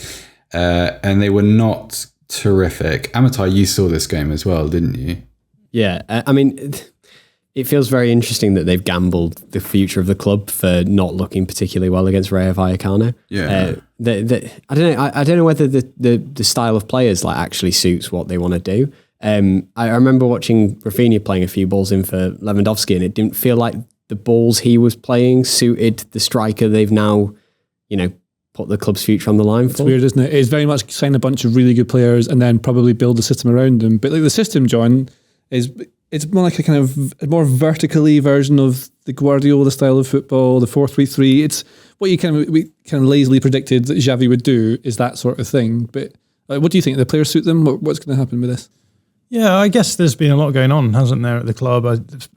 Speaker 3: and they were not terrific. Amitai, you saw this game as well, didn't you?
Speaker 4: Yeah, I mean, it feels very interesting that they've gambled the future of the club for not looking particularly well against Rayo Vallecano.
Speaker 3: Yeah,
Speaker 4: I don't know whether the style of players like actually suits what they want to do. I remember watching Rafinha playing a few balls in for Lewandowski, and it didn't feel like the balls he was playing suited the striker they've now, put the club's future on the line for.
Speaker 1: It's weird, isn't it? It's very much sign a bunch of really good players and then probably build a system around them. But like the system, John, it's more like a kind of a more vertically version of the Guardiola style of football, the 4-3-3. It's what we kind of lazily predicted that Xavi would do is that sort of thing. But what do you think? The players suit them? What's going to happen with this?
Speaker 2: Yeah, I guess there's been a lot going on, hasn't there, at the club?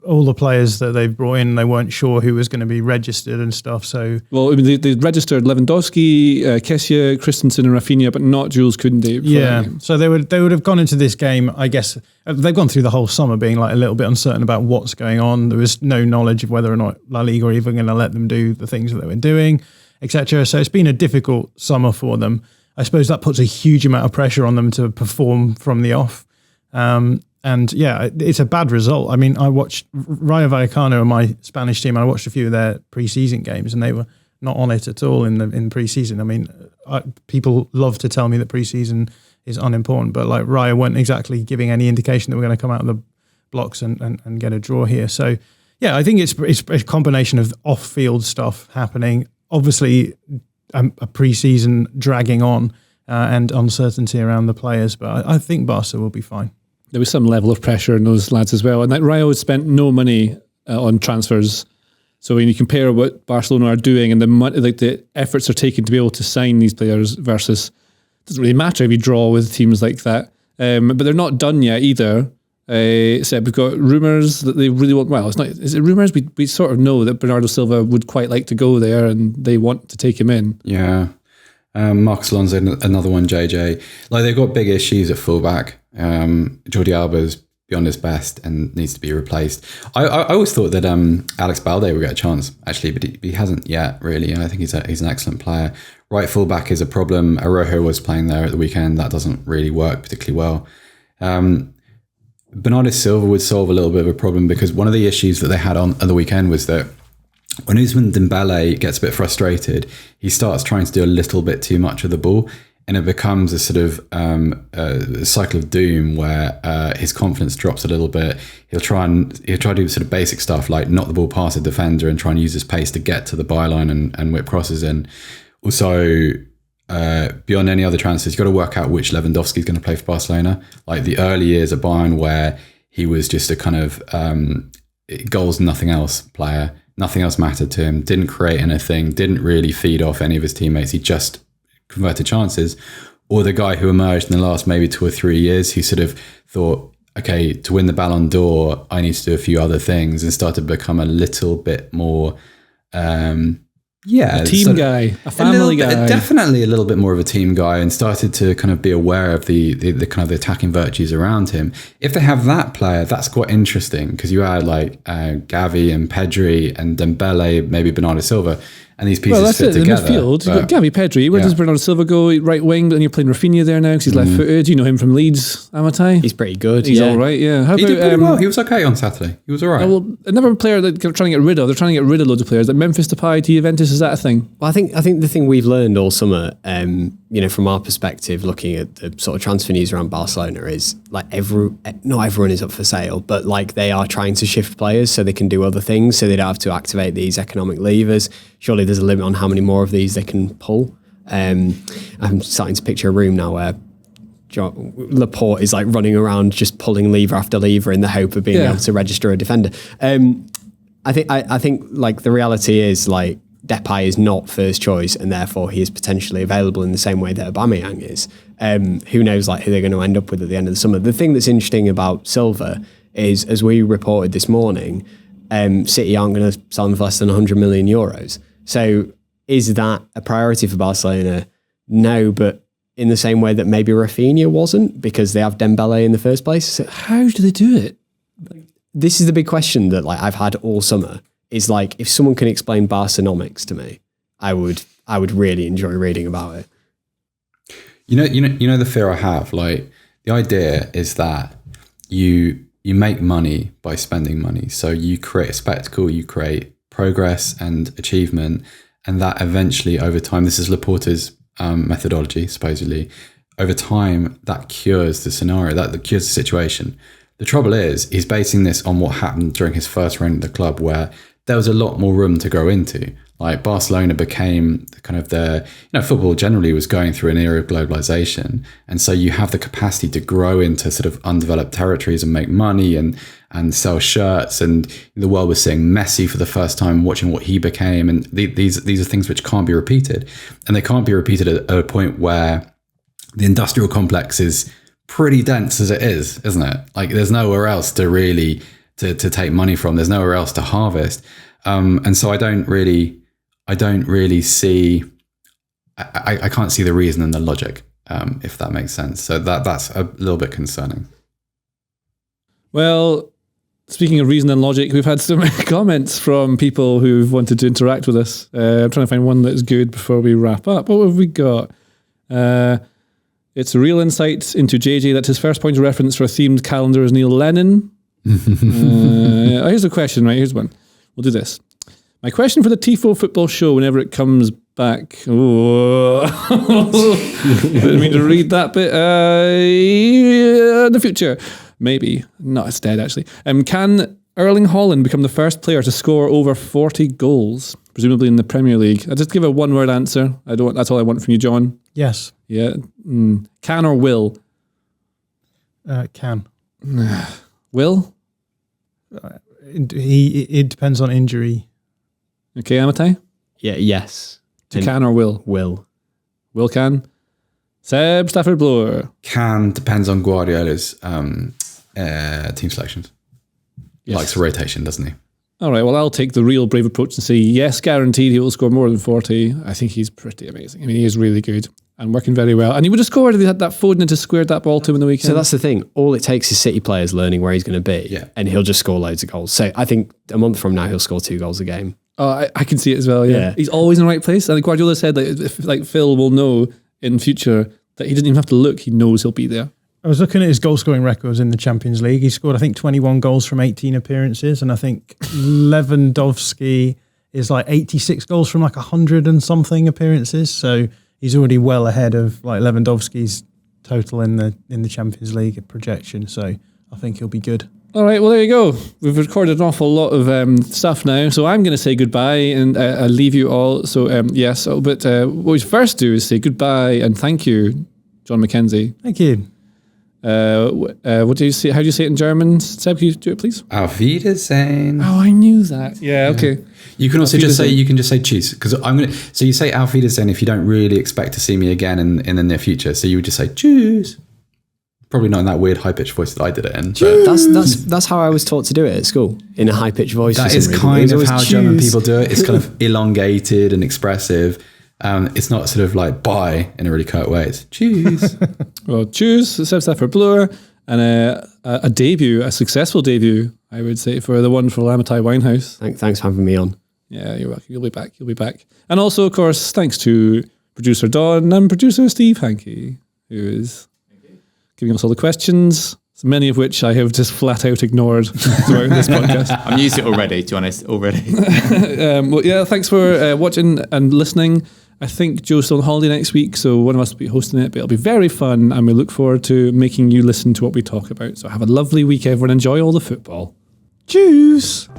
Speaker 2: All the players that they've brought in, they weren't sure who was going to be registered and stuff. So,
Speaker 1: well, I mean, they registered Lewandowski, Kessie, Christensen, and Rafinha, but not Jules Koundé.
Speaker 2: Yeah, so they would have gone into this game. I guess they've gone through the whole summer being like a little bit uncertain about what's going on. There was no knowledge of whether or not La Liga are even going to let them do the things that they were doing, etc. So it's been a difficult summer for them. I suppose that puts a huge amount of pressure on them to perform from the off. And yeah, it's a bad result. I mean, I watched Rayo Vallecano, my Spanish team, and I watched a few of their pre-season games, and they were not on it at all in pre-season. I mean, people love to tell me that pre-season is unimportant, but like Rayo weren't exactly giving any indication that we're going to come out of the blocks and get a draw here. So yeah, I think it's a combination of off-field stuff happening, obviously a pre-season dragging on, and uncertainty around the players, but I think Barca will be fine.
Speaker 1: There was some level of pressure in those lads as well. And like Rayo spent no money on transfers. So when you compare what Barcelona are doing and the money, like the efforts are taken to be able to sign these players versus, it doesn't really matter if you draw with teams like that. But they're not done yet either. So we've got rumours that they really want, well, it's not, is it rumours? We sort of know that Bernardo Silva would quite like to go there and they want to take him in.
Speaker 3: Yeah. Marcus Alonso, another one, JJ. Like, they've got big issues at fullback. Jordi Alba's beyond his best and needs to be replaced. I always thought that Alex Balde would get a chance, actually, but he hasn't yet, really. I think he's an excellent player. Right fullback is a problem. Araujo was playing there at the weekend. That doesn't really work particularly well. Bernardo Silva would solve a little bit of a problem, because one of the issues that they had on the weekend was that when Ousmane Dembele gets a bit frustrated, he starts trying to do a little bit too much of the ball, and it becomes a sort of a cycle of doom where his confidence drops a little bit. He'll try to do sort of basic stuff like knock the ball past a defender and try and use his pace to get to the byline and whip crosses in. Also, beyond any other transfers, you've got to work out which Lewandowski is going to play for Barcelona. Like the early years at Bayern, where he was just a kind of goals, nothing else player. Nothing else mattered to him, didn't create anything, didn't really feed off any of his teammates. He just converted chances. Or the guy who emerged in the last maybe 2 or 3 years, who sort of thought, okay, to win the Ballon d'Or, I need to do a few other things, and started to become a little bit more,
Speaker 1: a team guy, a family guy.
Speaker 3: Definitely a little bit more of a team guy, and started to kind of be aware of the kind of the attacking virtues around him. If they have that player, that's quite interesting, because you add like Gavi and Pedri and Dembele, maybe Bernardo Silva, and these pieces fit together.
Speaker 1: In midfield, you've got Gavi, Pedri. Where does Bernardo Silva go? Right wing, but then you're playing Rafinha there now because he's left-footed. You know him from Leeds, Amitai.
Speaker 4: He's pretty good.
Speaker 1: He's all right, yeah.
Speaker 3: He did pretty well. He was okay on Saturday. He was all right.
Speaker 1: Well, another player that they're trying to get rid of. They're trying to get rid of loads of players. Like Memphis Depay to Juventus, is that a thing?
Speaker 4: Well, I think the thing we've learned all summer, from our perspective, looking at the sort of transfer news around Barcelona, is like not everyone is up for sale, but like they are trying to shift players so they can do other things, so they don't have to activate these economic levers. Surely there's a limit on how many more of these they can pull. I'm starting to picture a room now where Laporte is like running around just pulling lever after lever in the hope of being able to register a defender. I think like the reality is like Depay is not first choice, and therefore he is potentially available in the same way that Aubameyang is. Who knows like who they're going to end up with at the end of the summer. The thing that's interesting about Silva is, as we reported this morning, City aren't going to sell him for less than 100 million euros. So is that a priority for Barcelona? No, but in the same way that maybe Rafinha wasn't, because they have Dembele in the first place. So
Speaker 1: how do they do it?
Speaker 4: This is the big question that like I've had all summer, is like, if someone can explain Barcenomics to me, I would really enjoy reading about it.
Speaker 3: You know the fear I have. Like, the idea is that you make money by spending money. So you create a spectacle, you create progress and achievement, and that eventually over time, this is Laporta's methodology, supposedly, over time that cures the scenario, that cures the situation. The trouble is, he's basing this on what happened during his first reign at the club, where there was a lot more room to grow into. Like, Barcelona became kind of football generally was going through an era of globalization. And so you have the capacity to grow into sort of undeveloped territories and make money and sell shirts. And the world was seeing Messi for the first time, watching what he became. And these are things which can't be repeated. And they can't be repeated at a point where the industrial complex is pretty dense as it is, isn't it? Like there's nowhere else to really to take money from. There's nowhere else to harvest. And so I don't really see, I can't see the reason and the logic, if that makes sense. So that's a little bit concerning.
Speaker 1: Well, speaking of reason and logic, we've had some comments from people who've wanted to interact with us. I'm trying to find one that's good before we wrap up. What have we got? It's a real insight into JJ that his first point of reference for a themed calendar is Neil Lennon. Here's a question, right? Here's one. We'll do this. My question for the Tifo Football Show whenever it comes back. Oh, didn't mean to read that bit. In the future. Maybe. No, it's dead actually. Can Erling Haaland become the first player to score over 40 goals, presumably in the Premier League? I'll just give a one-word answer. That's all I want from you, John.
Speaker 2: Yes.
Speaker 1: Yeah. Can or will?
Speaker 2: Can.
Speaker 1: Will?
Speaker 2: It depends on injury.
Speaker 1: Okay, Amitai?
Speaker 4: Yeah, yes.
Speaker 1: Can or will?
Speaker 4: Will.
Speaker 1: Will can. Seb Stafford-Bloor.
Speaker 3: Can depends on Guardiola's team selections. He likes a rotation, doesn't he?
Speaker 1: All right, well, I'll take the real brave approach and say, yes, guaranteed he will score more than 40. I think he's pretty amazing. I mean, he is really good and working very well. And he would have scored if he had that Foden to squared that ball to him in the weekend.
Speaker 4: So that's the thing. All it takes is City players learning where he's going to be, and he'll just score loads of goals. So I think a month from now, he'll score 2 goals a game.
Speaker 1: Oh, I can see it as well, yeah. He's always in the right place. And Guardiola said that if Phil will know in future that he doesn't even have to look, he knows he'll be there.
Speaker 2: I was looking at his goal-scoring records in the Champions League. He scored, I think, 21 goals from 18 appearances, and I think Lewandowski is like 86 goals from like 100 and something appearances. So he's already well ahead of like Lewandowski's total in the Champions League projection. So I think he'll be good.
Speaker 1: All right, well, there you go. We've recorded an awful lot of stuff now, so I'm going to say goodbye and I'll leave you all. So, yes, but what we first do is say goodbye and thank you, John Mackenzie.
Speaker 2: Thank you.
Speaker 1: What do you say? How do you say it in German? Seb, can you do it, please?
Speaker 3: Auf Wiedersehen.
Speaker 1: Oh, I knew that. Yeah, okay.
Speaker 3: You can also just say tschüss, because so you say Auf Wiedersehen if you don't really expect to see me again in the near future. So you would just say tschüss. Probably not in that weird high pitched voice that I did it in.
Speaker 4: That's how I was taught to do it at school, in a high pitched voice.
Speaker 3: That is kind of how German people do it. It's kind of elongated and expressive. It's not sort of like bye in a really curt way. It's cheers.
Speaker 1: Well, cheers, Seb Stafford-Bloor, and a successful debut, I would say, for the wonderful Amitai Winehouse.
Speaker 4: Thanks for having me on.
Speaker 1: Yeah, you're welcome. You'll be back. And also, of course, thanks to producer Don and producer Steve Hankey, who is giving us all the questions, many of which I have just flat out ignored throughout this podcast.
Speaker 5: I'm used to it already, to be honest, already.
Speaker 1: Well, yeah, thanks for watching and listening. I think Joe's still on holiday next week, so one of us will be hosting it, but it'll be very fun, and we look forward to making you listen to what we talk about. So have a lovely week, everyone. Enjoy all the football.
Speaker 2: Cheers!